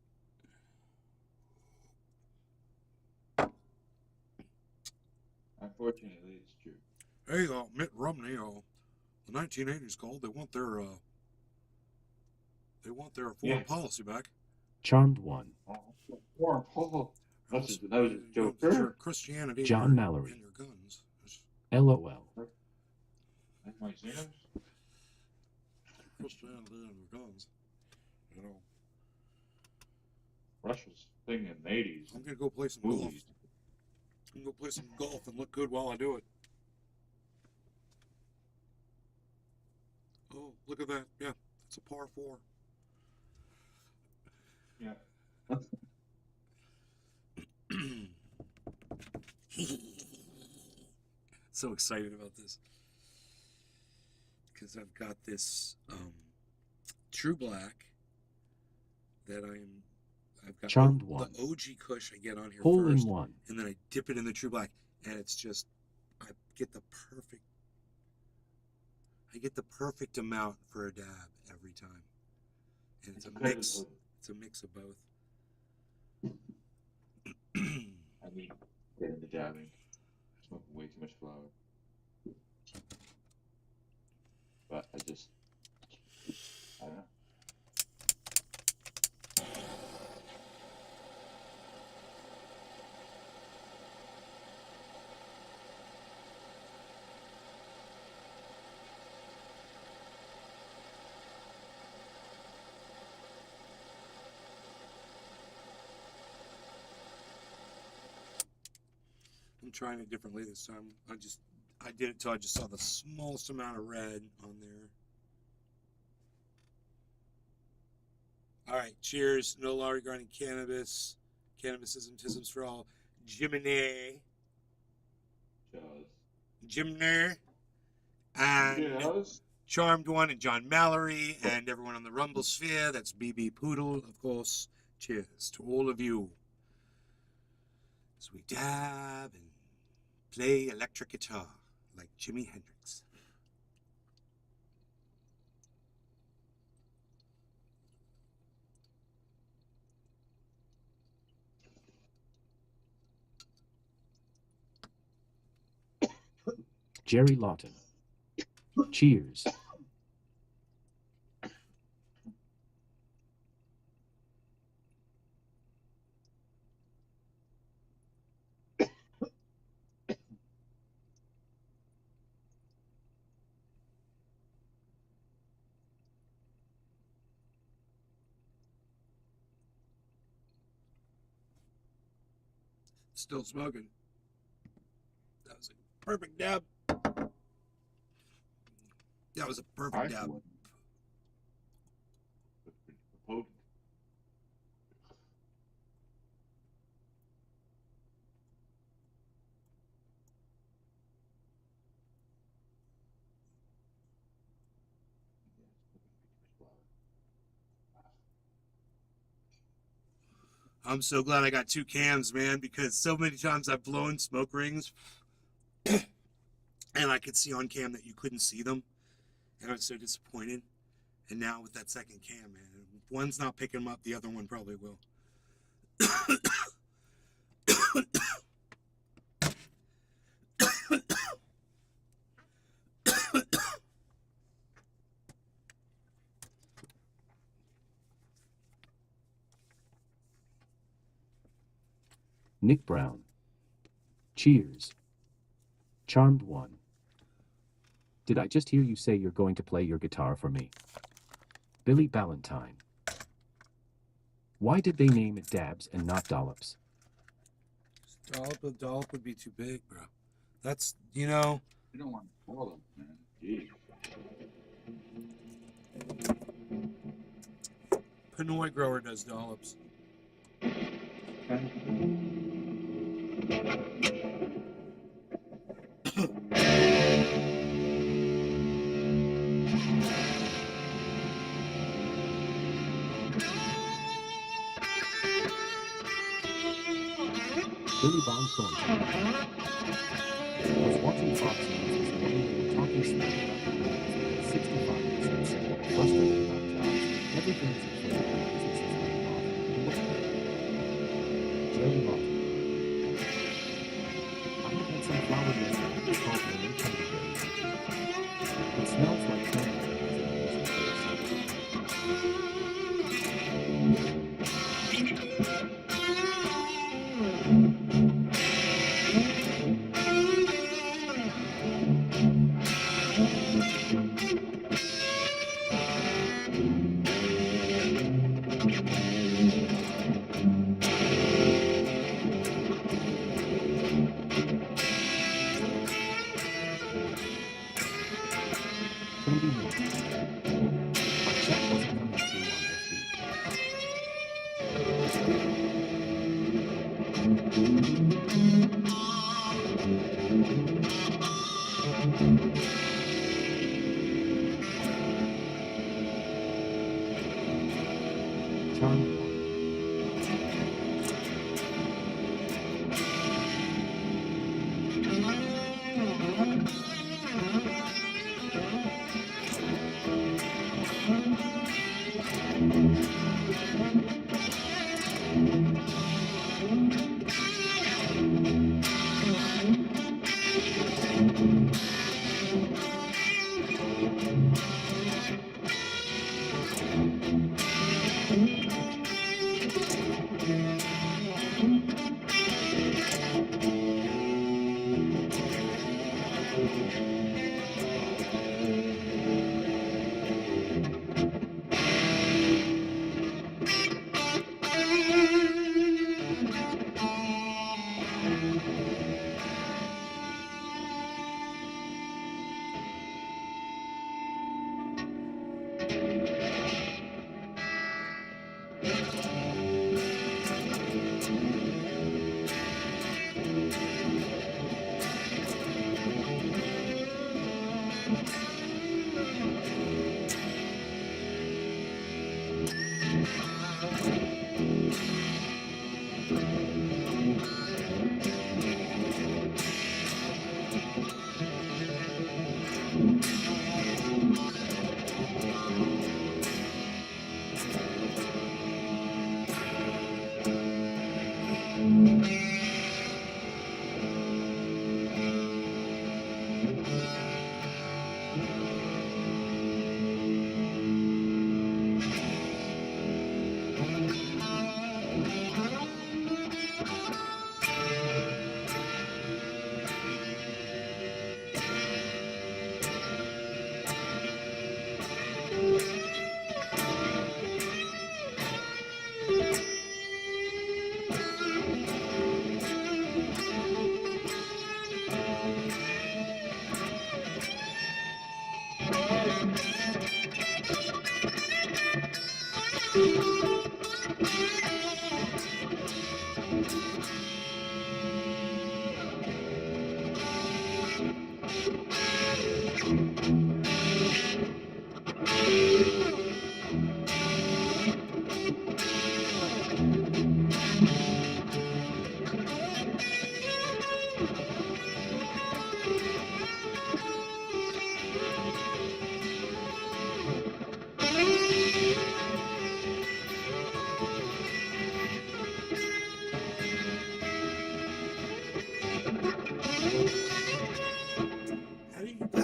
Unfortunately, it's true. Hey, Mitt Romney, the 1980s called. They want their foreign Yeah. policy back. Charmed one. Warren Paul. That was a Your joker. Christianity John and Mallory. and your guns. LOL. And my Xenos. Christianity and your guns. You know, Russia's thing in the 80s. I'm gonna go play some golf. Movies. I'm gonna go play some golf and look good while I do it. Oh, look at that! Yeah, it's a par 4. Yeah. So excited about this because I've got this True Black that I've got Charmed the one. OG Kush I get on here Hole in first, one. and then I dip it in the True Black, and it's just I get the perfect amount for a dab every time, and it's a mix. It's a mix of both. I mean, get into dabbing. Smoking way too much flower. But I don't know. I'm trying it differently this time. I did it till I just saw the smallest amount of red on there. All right, cheers. No law regarding cannabis. Cannabis isms for all. Jiminy. Jimner. And Yes. Charmed One and John Mallory and everyone on the Rumble Sphere. That's BB Poodle, of course. Cheers to all of you. As we dab and play electric guitar like Jimi Hendrix. Jerry Lawton. Cheers. Still smoking. That was a perfect dab. That was a perfect dab. Potent. I'm so glad I got 2 cans, man, because so many times I've blown smoke rings and I could see on cam that you couldn't see them. And I was so disappointed. And now with that second cam, man, one's not picking them up, the other one probably will. Nick Brown. Cheers. Charmed one. Did I just hear you say you're going to play your guitar for me? Billy Ballantyne. Why did they name it Dabs and not Dollops? Dollop would be too big, bro. That's, you know. You don't want to call them, man. Jeez. Hanoi grower does dollops. Billy Bond Thornton. I was watching Fox News this morning and they were talking smack about the Americans with 65% single, frustrated about jobs. Everything is inflated, businesses laying off. And what's better? Jerry Lawton. I have had some flowers yesterday. It's called Lily Candyberry. It smells like cranberry as it uses for the season. Candy Moon. My check wasn't coming through on FB. Charmed One.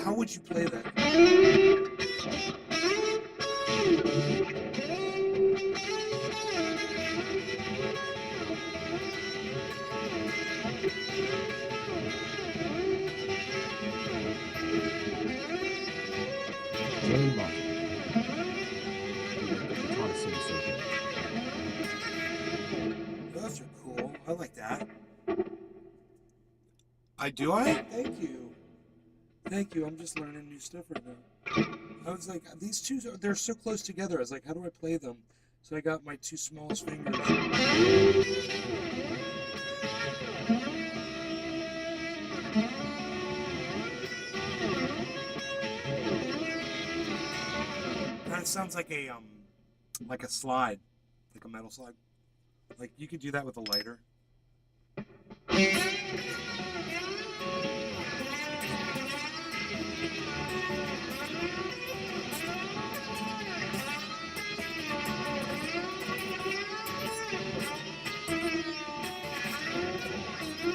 How would you play that? Jerry Lawton. He would get the guitar sing so good. Those are cool. I like that. Do I? Thank you. Thank you. I'm just learning new stuff right now. I was like, these two, they're so close together. I was like, how do I play them So I got my two smallest fingers. Kind of sounds like a slide, like a metal slide. Like you could do that with a lighter.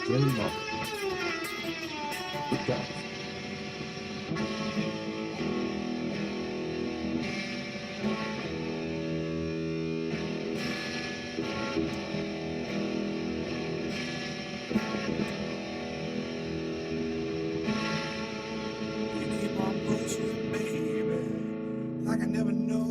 Jerry Martin. It does. You keep on pushing, baby, like I never know.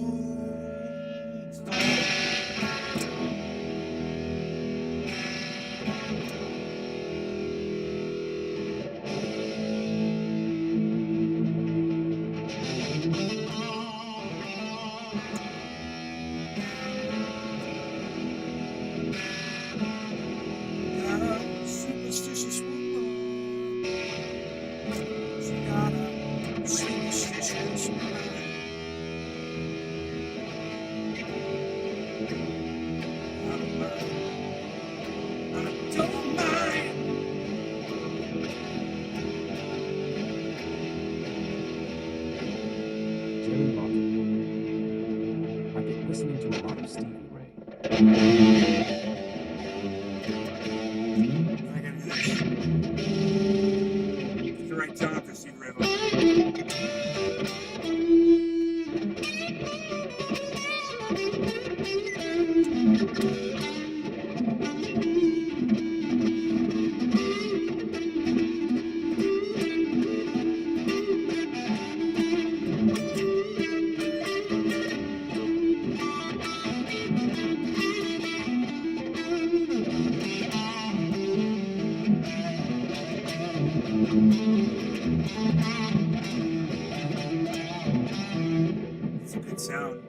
Got a superstitious woman. She got a superstitious mind. I don't mind. I don't mind. Jerry Martin. I've been listening to a lot of Stevie Ray. I gotta do this. It's the right time for Steve Ray. It's a good sound.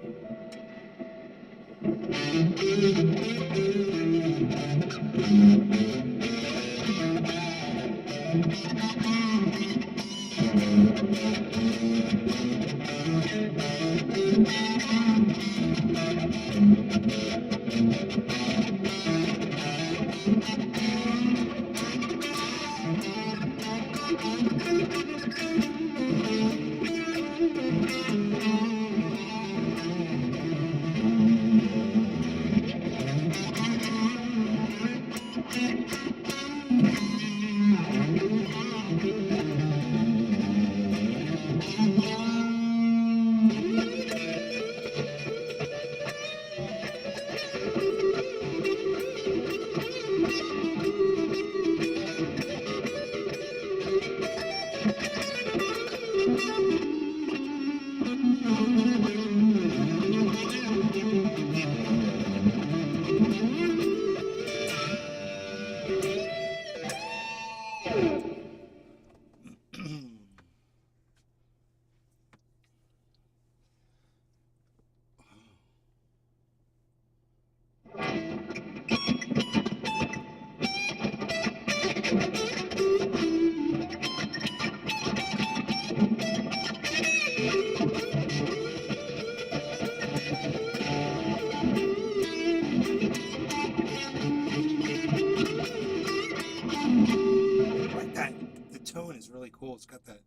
I like that. The tone is really cool. It's got that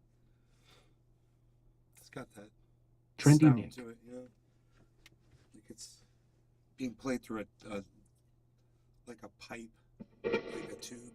Trendy sound Nick. to it, you know? Like it's being played through a like a pipe, like a tube.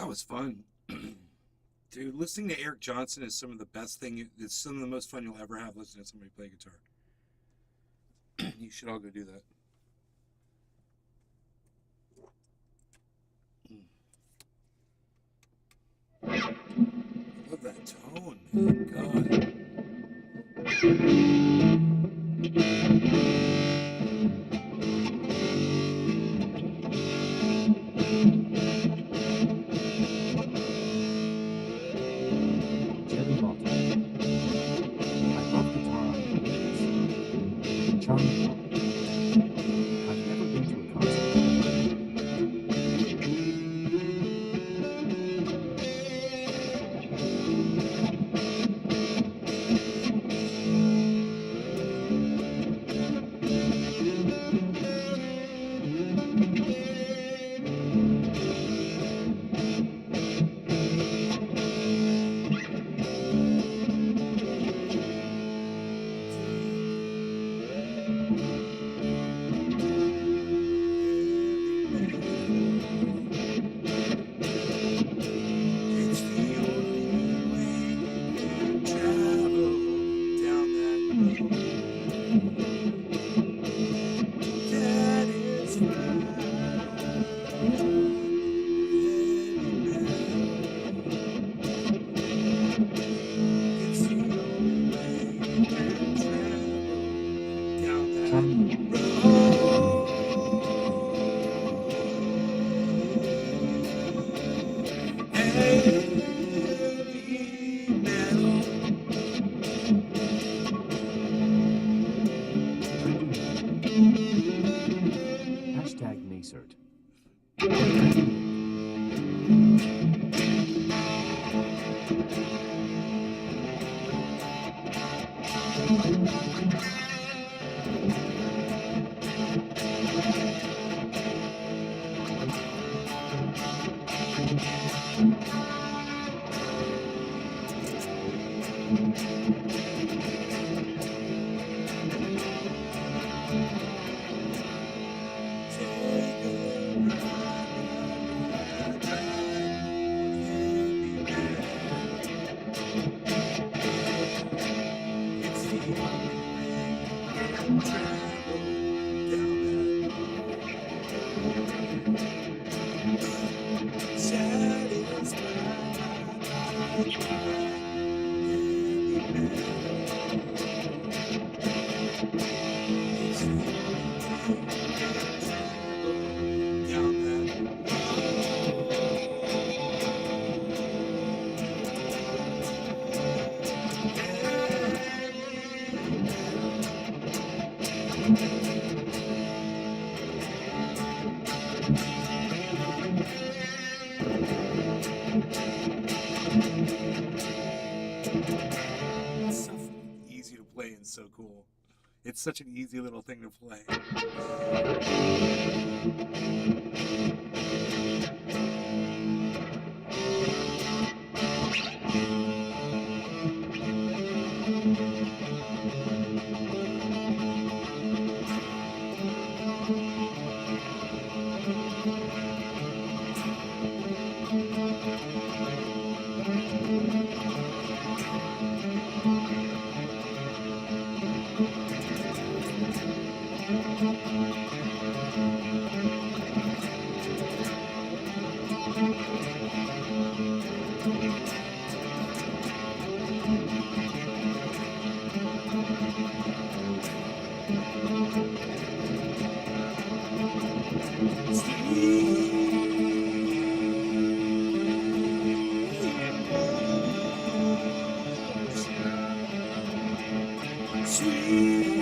That was fun. Dude, listening to Eric Johnson is some of the best thing. It's some of the most fun you'll ever have listening to somebody play guitar. You should all go do that. Tone, man. God. Jerry Lawton. I love guitar on the weekends. Charlie Brown. I've never been to a concert. It's the only way you can travel down that road. That is It's the only way you can travel down Charlie that Brown. road. Heavy metal. Hashtag Nasert. It's so easy to play and so cool. It's such an easy little thing to play. Sweet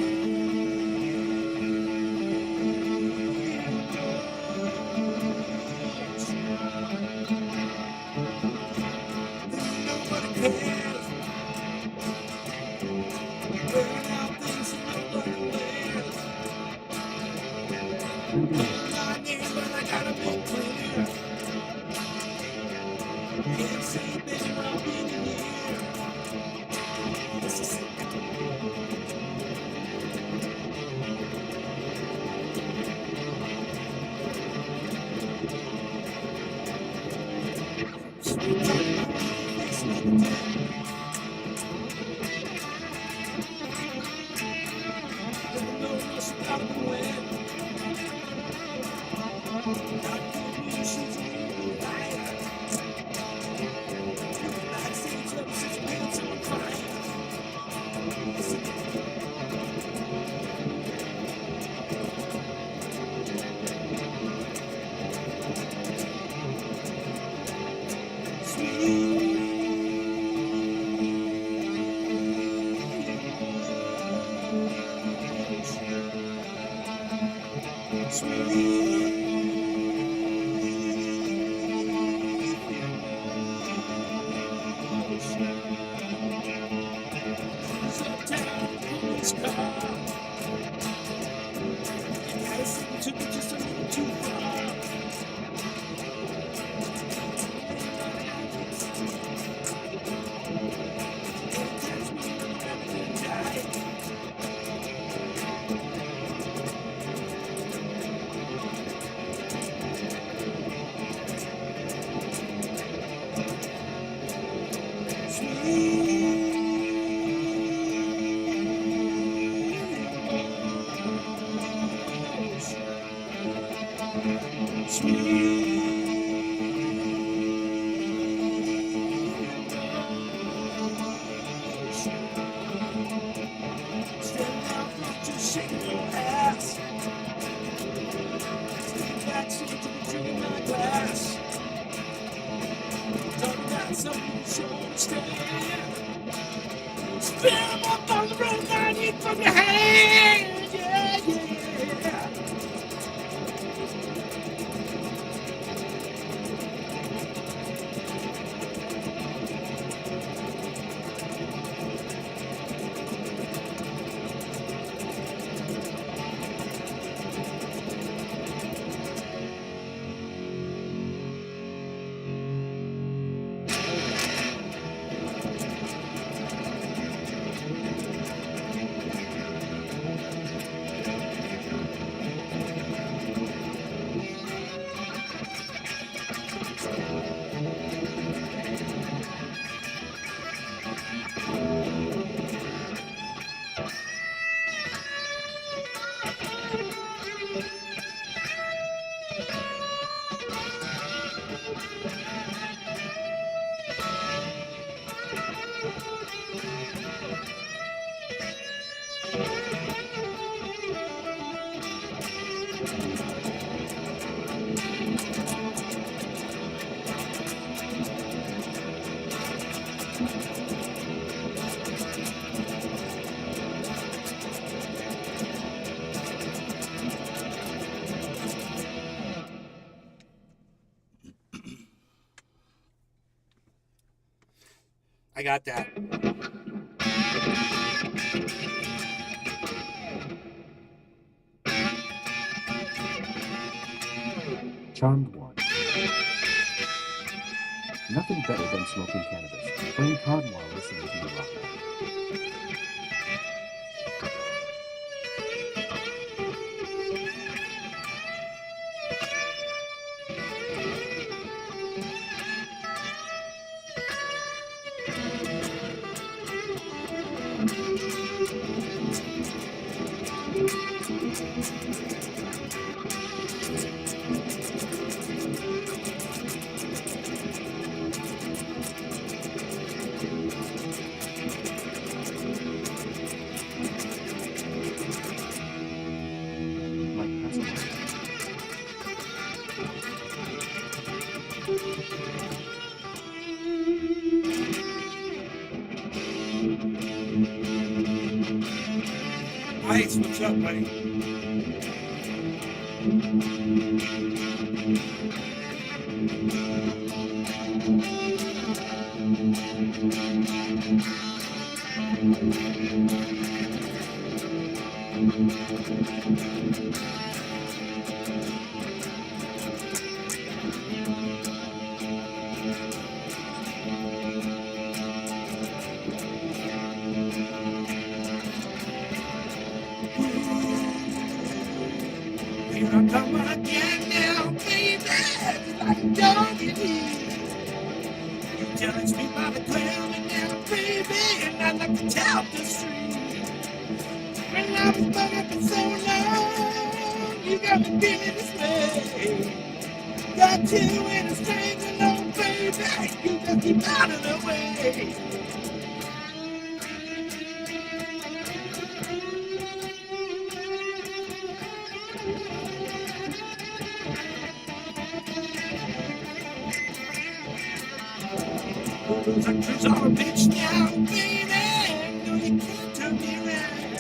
Spin 'em up on the road, I need from your hand. Yeah, yeah, yeah. I got that. Charmed one. Nothing better than smoking cannabis, playing COD while listening to the rock. Like that's Ice, what's up, buddy? Here I come again now, baby, like a dog in heat. You judge me by the ground now, baby, and I like to tap the street. When I was brought up for so long, you got me feeling this way. Got you in a string alone, baby, you just keep out of the way. Cause I'm a bitch now, baby. No, you can't turn me around.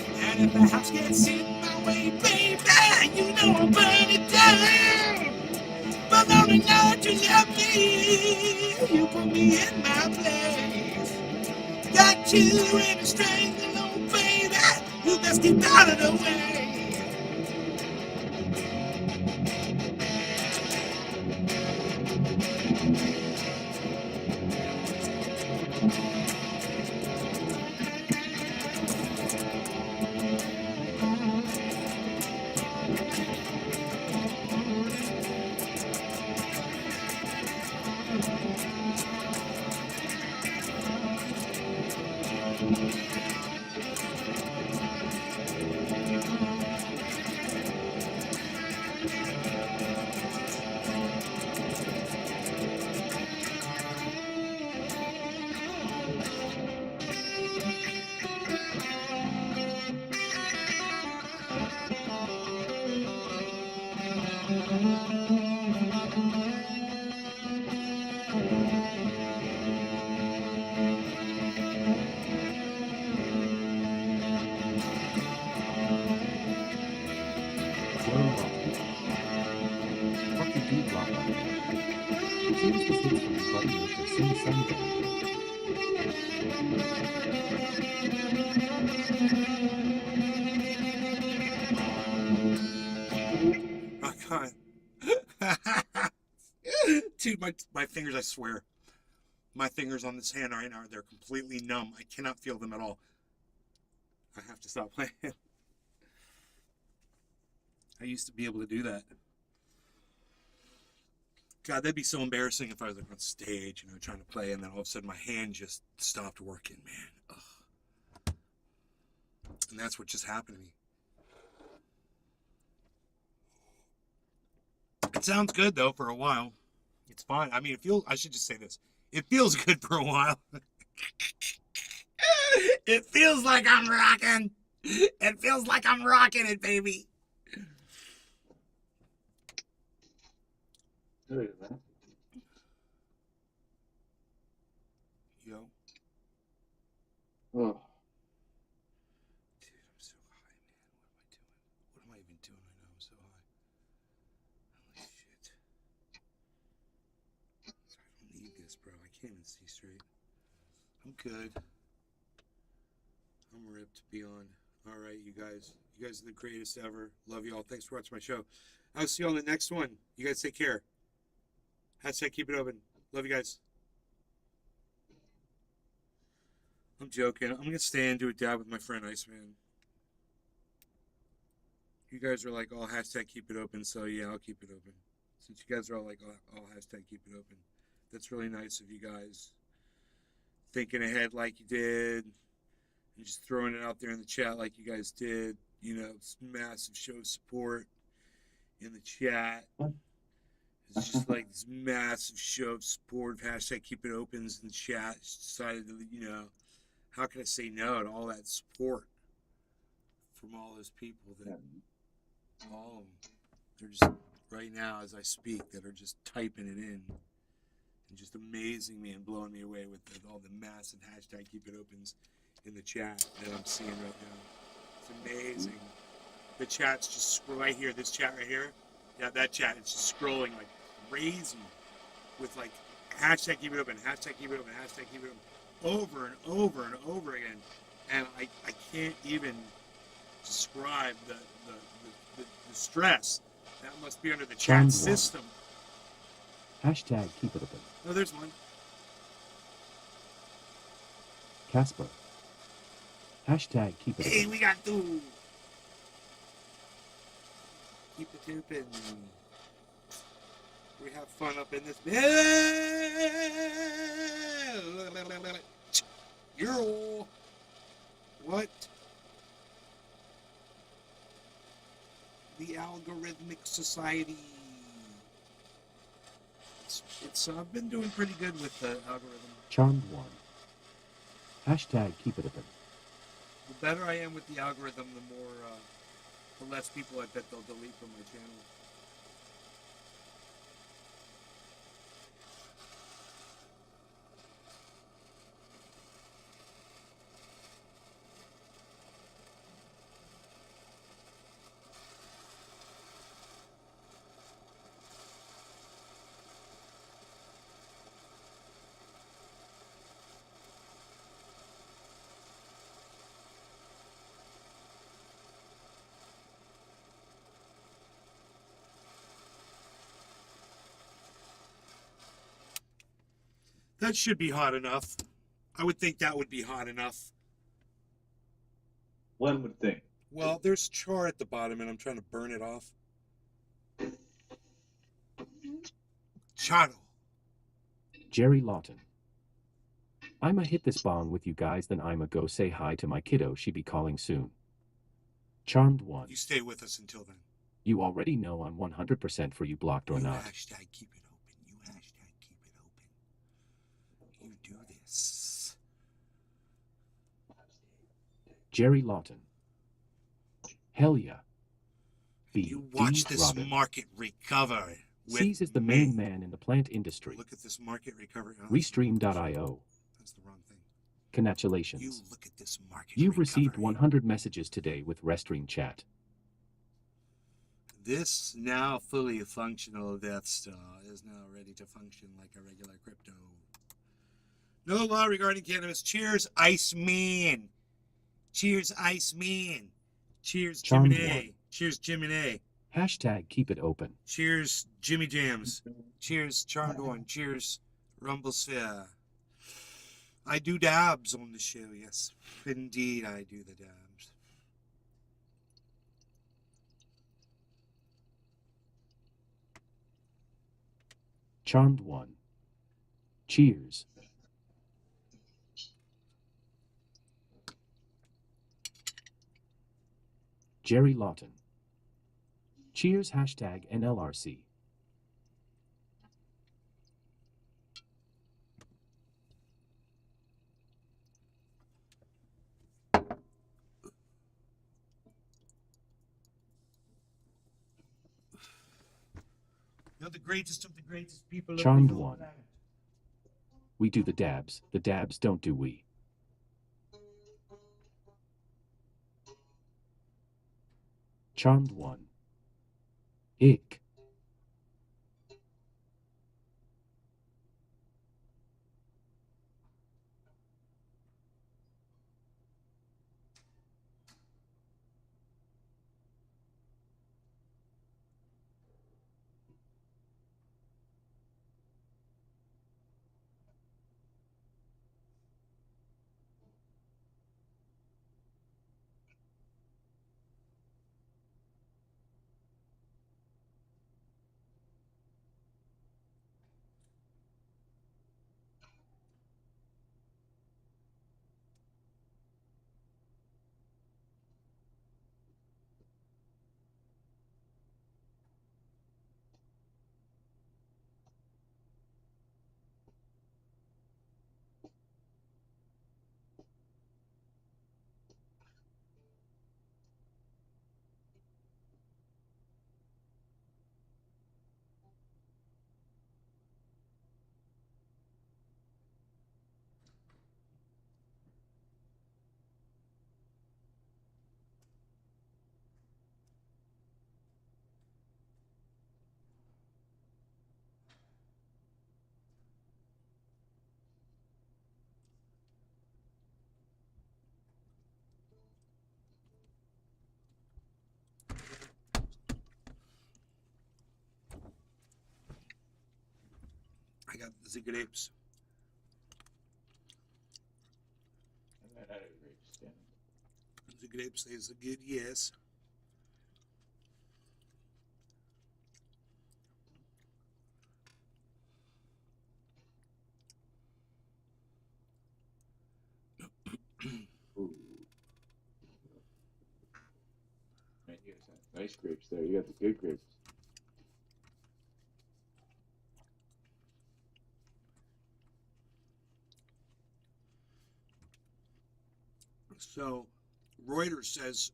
And if the house gets in my way, baby, you know I'll burn it down. But only know you love me. You put me in my place. Got you in a string alone, baby. You best keep out of the way. Confused as hits from the buddy maker sing sung band. Oh God. Dude, my fingers, I swear. My fingers on this hand right now, they're completely numb. I cannot feel them at all. I have to stop playing. I used to be able to do that. God, that'd be so embarrassing if I was like on stage, you know, trying to play, and then all of a sudden my hand just stopped working, man. Ugh. And that's what just happened to me. It sounds good though for a while. It's fine. I mean, it feels. I should just say this. It feels good for a while. It feels like I'm rocking. It feels like I'm rocking it, baby. Hey, man. Yo. Oh, Dude, I'm so high, man. What am I doing? What am I even doing right now? I'm so high. Holy shit. I don't need this, bro. I can't even see straight. I'm good. I'm ripped beyond. All right, you guys. You guys are the greatest ever. Love you all. Thanks for watching my show. I'll see you on the next one. You guys take care. Hashtag keep it open. Love you guys. I'm joking. I'm going to stay and do a dab with my friend Iceman. You guys are like, all hashtag keep it open, so yeah, I'll keep it open. Since you guys are all like, all hashtag keep it open. That's really nice of you guys. Thinking ahead like you did. And just throwing it out there in the chat like you guys did. You know, it's massive show of support in the chat. It's just like this massive show of support. Hashtag keep it opens in the chat. Just decided to, you know, how can I say no to all that support from all those people that, all of them, they're just right now as I speak, that are just typing it in and just amazing me and blowing me away with all the massive hashtag keep it opens in the chat that I'm seeing right now. It's amazing. The chat's just right here. This chat right here. Yeah, that chat. It's just scrolling like crazy with like hashtag keep it open, hashtag keep it open, hashtag keep it open, over and over and over again. And I can't even describe the stress that must be under the chat Round one. system. Hashtag keep it open. Oh, there's one. Casper. Hashtag keep it Hey, open. we got two. Keep it open. We have fun up in this. You're what? The Algorithmic Society. It's I've been doing pretty good with the algorithm. Charmed one. Hashtag keep it open. The better I am with the algorithm, the more, the less people I bet they'll delete from my channel. That should be hot enough. I would think that would be hot enough. one would think. Well, there's char at the bottom, and I'm trying to burn it off. Charo. Jerry Lawton. I'ma hit this bong with you guys, then I'ma go say hi to my kiddo, she be calling soon. Charmed one. You stay with us until then. You already know I'm 100% for you, blocked or You not. hashtag keep it open. You hashtag keep it open. You do this. Jerry Lawton. Hell yeah. You watch D. this Robin. market recover. With Sees is the me. main man in the plant industry. Look at this market recovery. Oh, that's Restream.io. That's the wrong thing. You Congratulations. look at this market You've received recovery. 100 messages today with Restream chat. This now fully functional Death Star is now ready to function like a regular crypto. No law regarding cannabis. Cheers, Iceman. Cheers, Iceman. Cheers, Charmed Jiminy. one. Cheers, Jiminy. Hashtag keep it open. Cheers, Jimmy Jams. Cheers, Charmed One. Cheers, Rumblesphere. I do dabs on the show, yes. Indeed, I do the dabs. Charmed one. Cheers. Jerry Lawton. Cheers hashtag NLRC. You're the greatest of the greatest people of Charmed the whole one. planet. We do the dabs don't do we. Charmed one. Ick. I got the grapes. I had a great stand. The grapes is a good yes. Ooh. Man, you guys have nice grapes there. You got the good grapes. So, Reuters says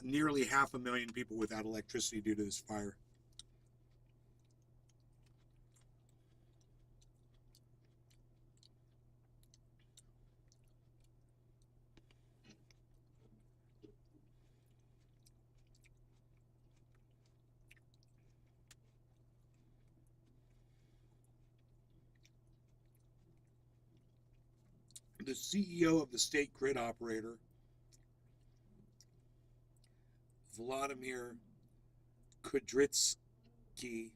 nearly 500,000 people without electricity due to this fire. The CEO of the state grid operator, Vladimir Kudrytsky,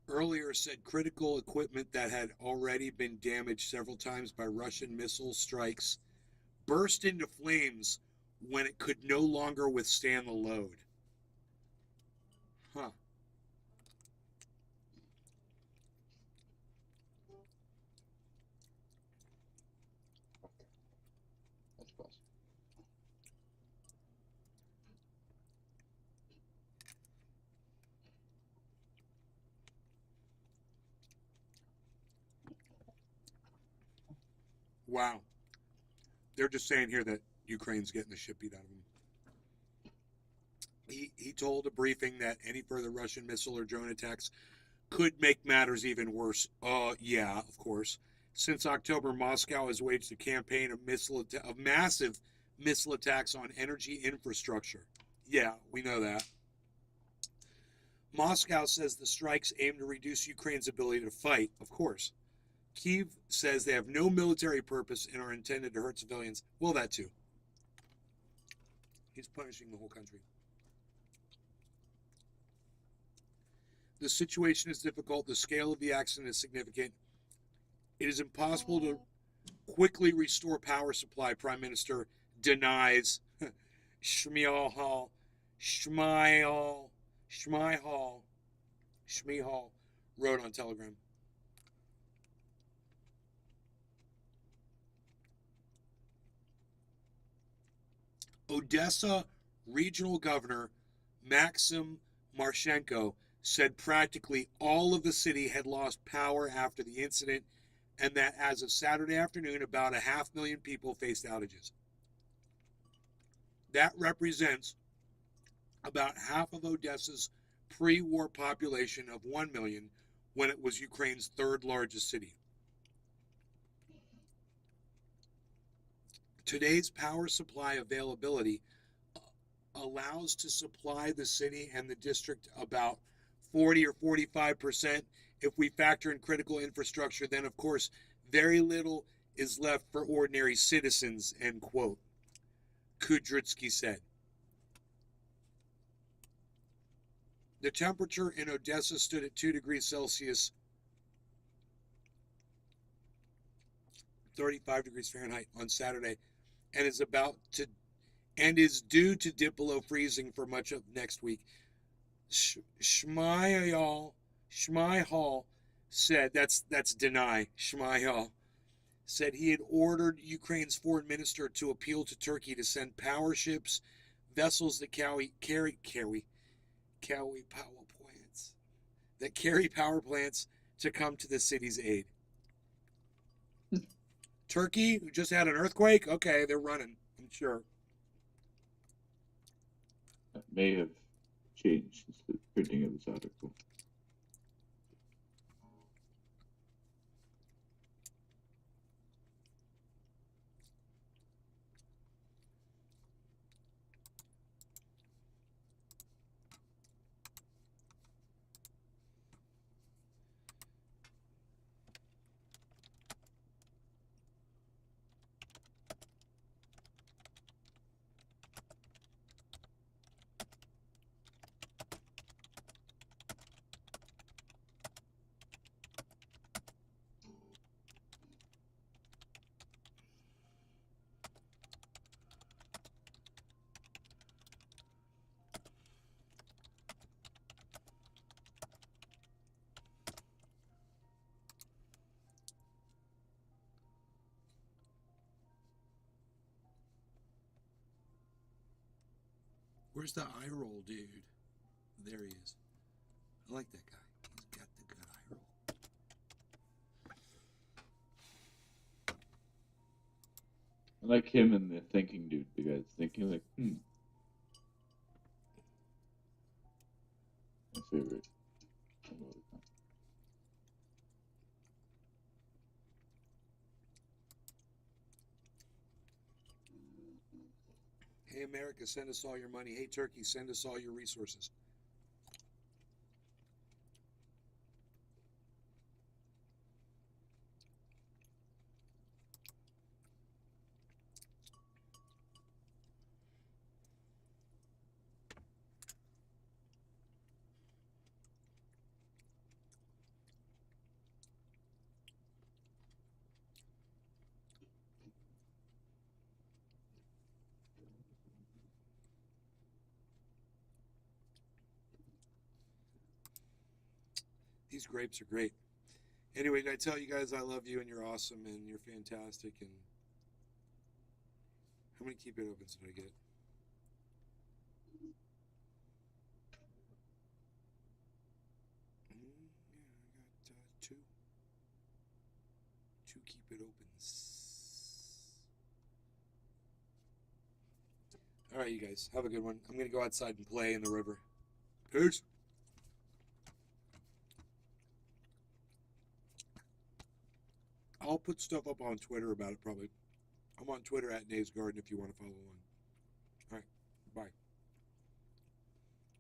earlier said critical equipment that had already been damaged several times by Russian missile strikes burst into flames when it could no longer withstand the load. Huh. That's possible. Wow. They're just saying here that Ukraine's getting the shit beat out of them. He told a briefing that any further Russian missile or drone attacks could make matters even worse. Yeah, of course. Since October, Moscow has waged a campaign of massive missile attacks on energy infrastructure. Yeah, we know that. Moscow says the strikes aim to reduce Ukraine's ability to fight, of course. Kyiv says they have no military purpose and are intended to hurt civilians. Well, that too. He's punishing the whole country. The situation is difficult. The scale of the accident is significant. It is impossible to quickly restore power supply, Prime Minister denies. Shmihal wrote on Telegram. Odessa Regional Governor Maxim Marshenko said practically all of the city had lost power after the incident, and that as of Saturday afternoon, about 500,000 people faced outages. That represents about half of Odessa's pre-war population of 1 million when it was Ukraine's third largest city. Today's power supply availability allows to supply the city and the district about 40 or 45%. If we factor in critical infrastructure, then of course very little is left for ordinary citizens, end quote, Kudrytsky said. The temperature in Odessa stood at 2 degrees Celsius, 35 degrees Fahrenheit on Saturday, and is due to dip below freezing for much of next week. Shmihal said, that's deny, Shmihal said he had ordered Ukraine's foreign minister to appeal to Turkey to send power ships, vessels that carry power plants to come to the city's aid. Turkey, who just had an earthquake? Okay, they're running, I'm sure. That may have changed since the printing of this article. Where's the eye roll, dude? There he is. I like that guy. He's got the good eye roll. I like him and the thinking dude. The guy's thinking like, My favorite. Hey, America, send us all your money. Hey, Turkey, send us all your resources. These grapes are great. Anyway, did I tell you guys I love you and you're awesome and you're fantastic? And how many keep it opens did I get? Yeah, I got two. Two keep it opens. All right, you guys, have a good one. I'm going to go outside and play in the river. Peace. I'll put stuff up on Twitter about it probably. I'm on Twitter at Nays Garden if you want to follow along.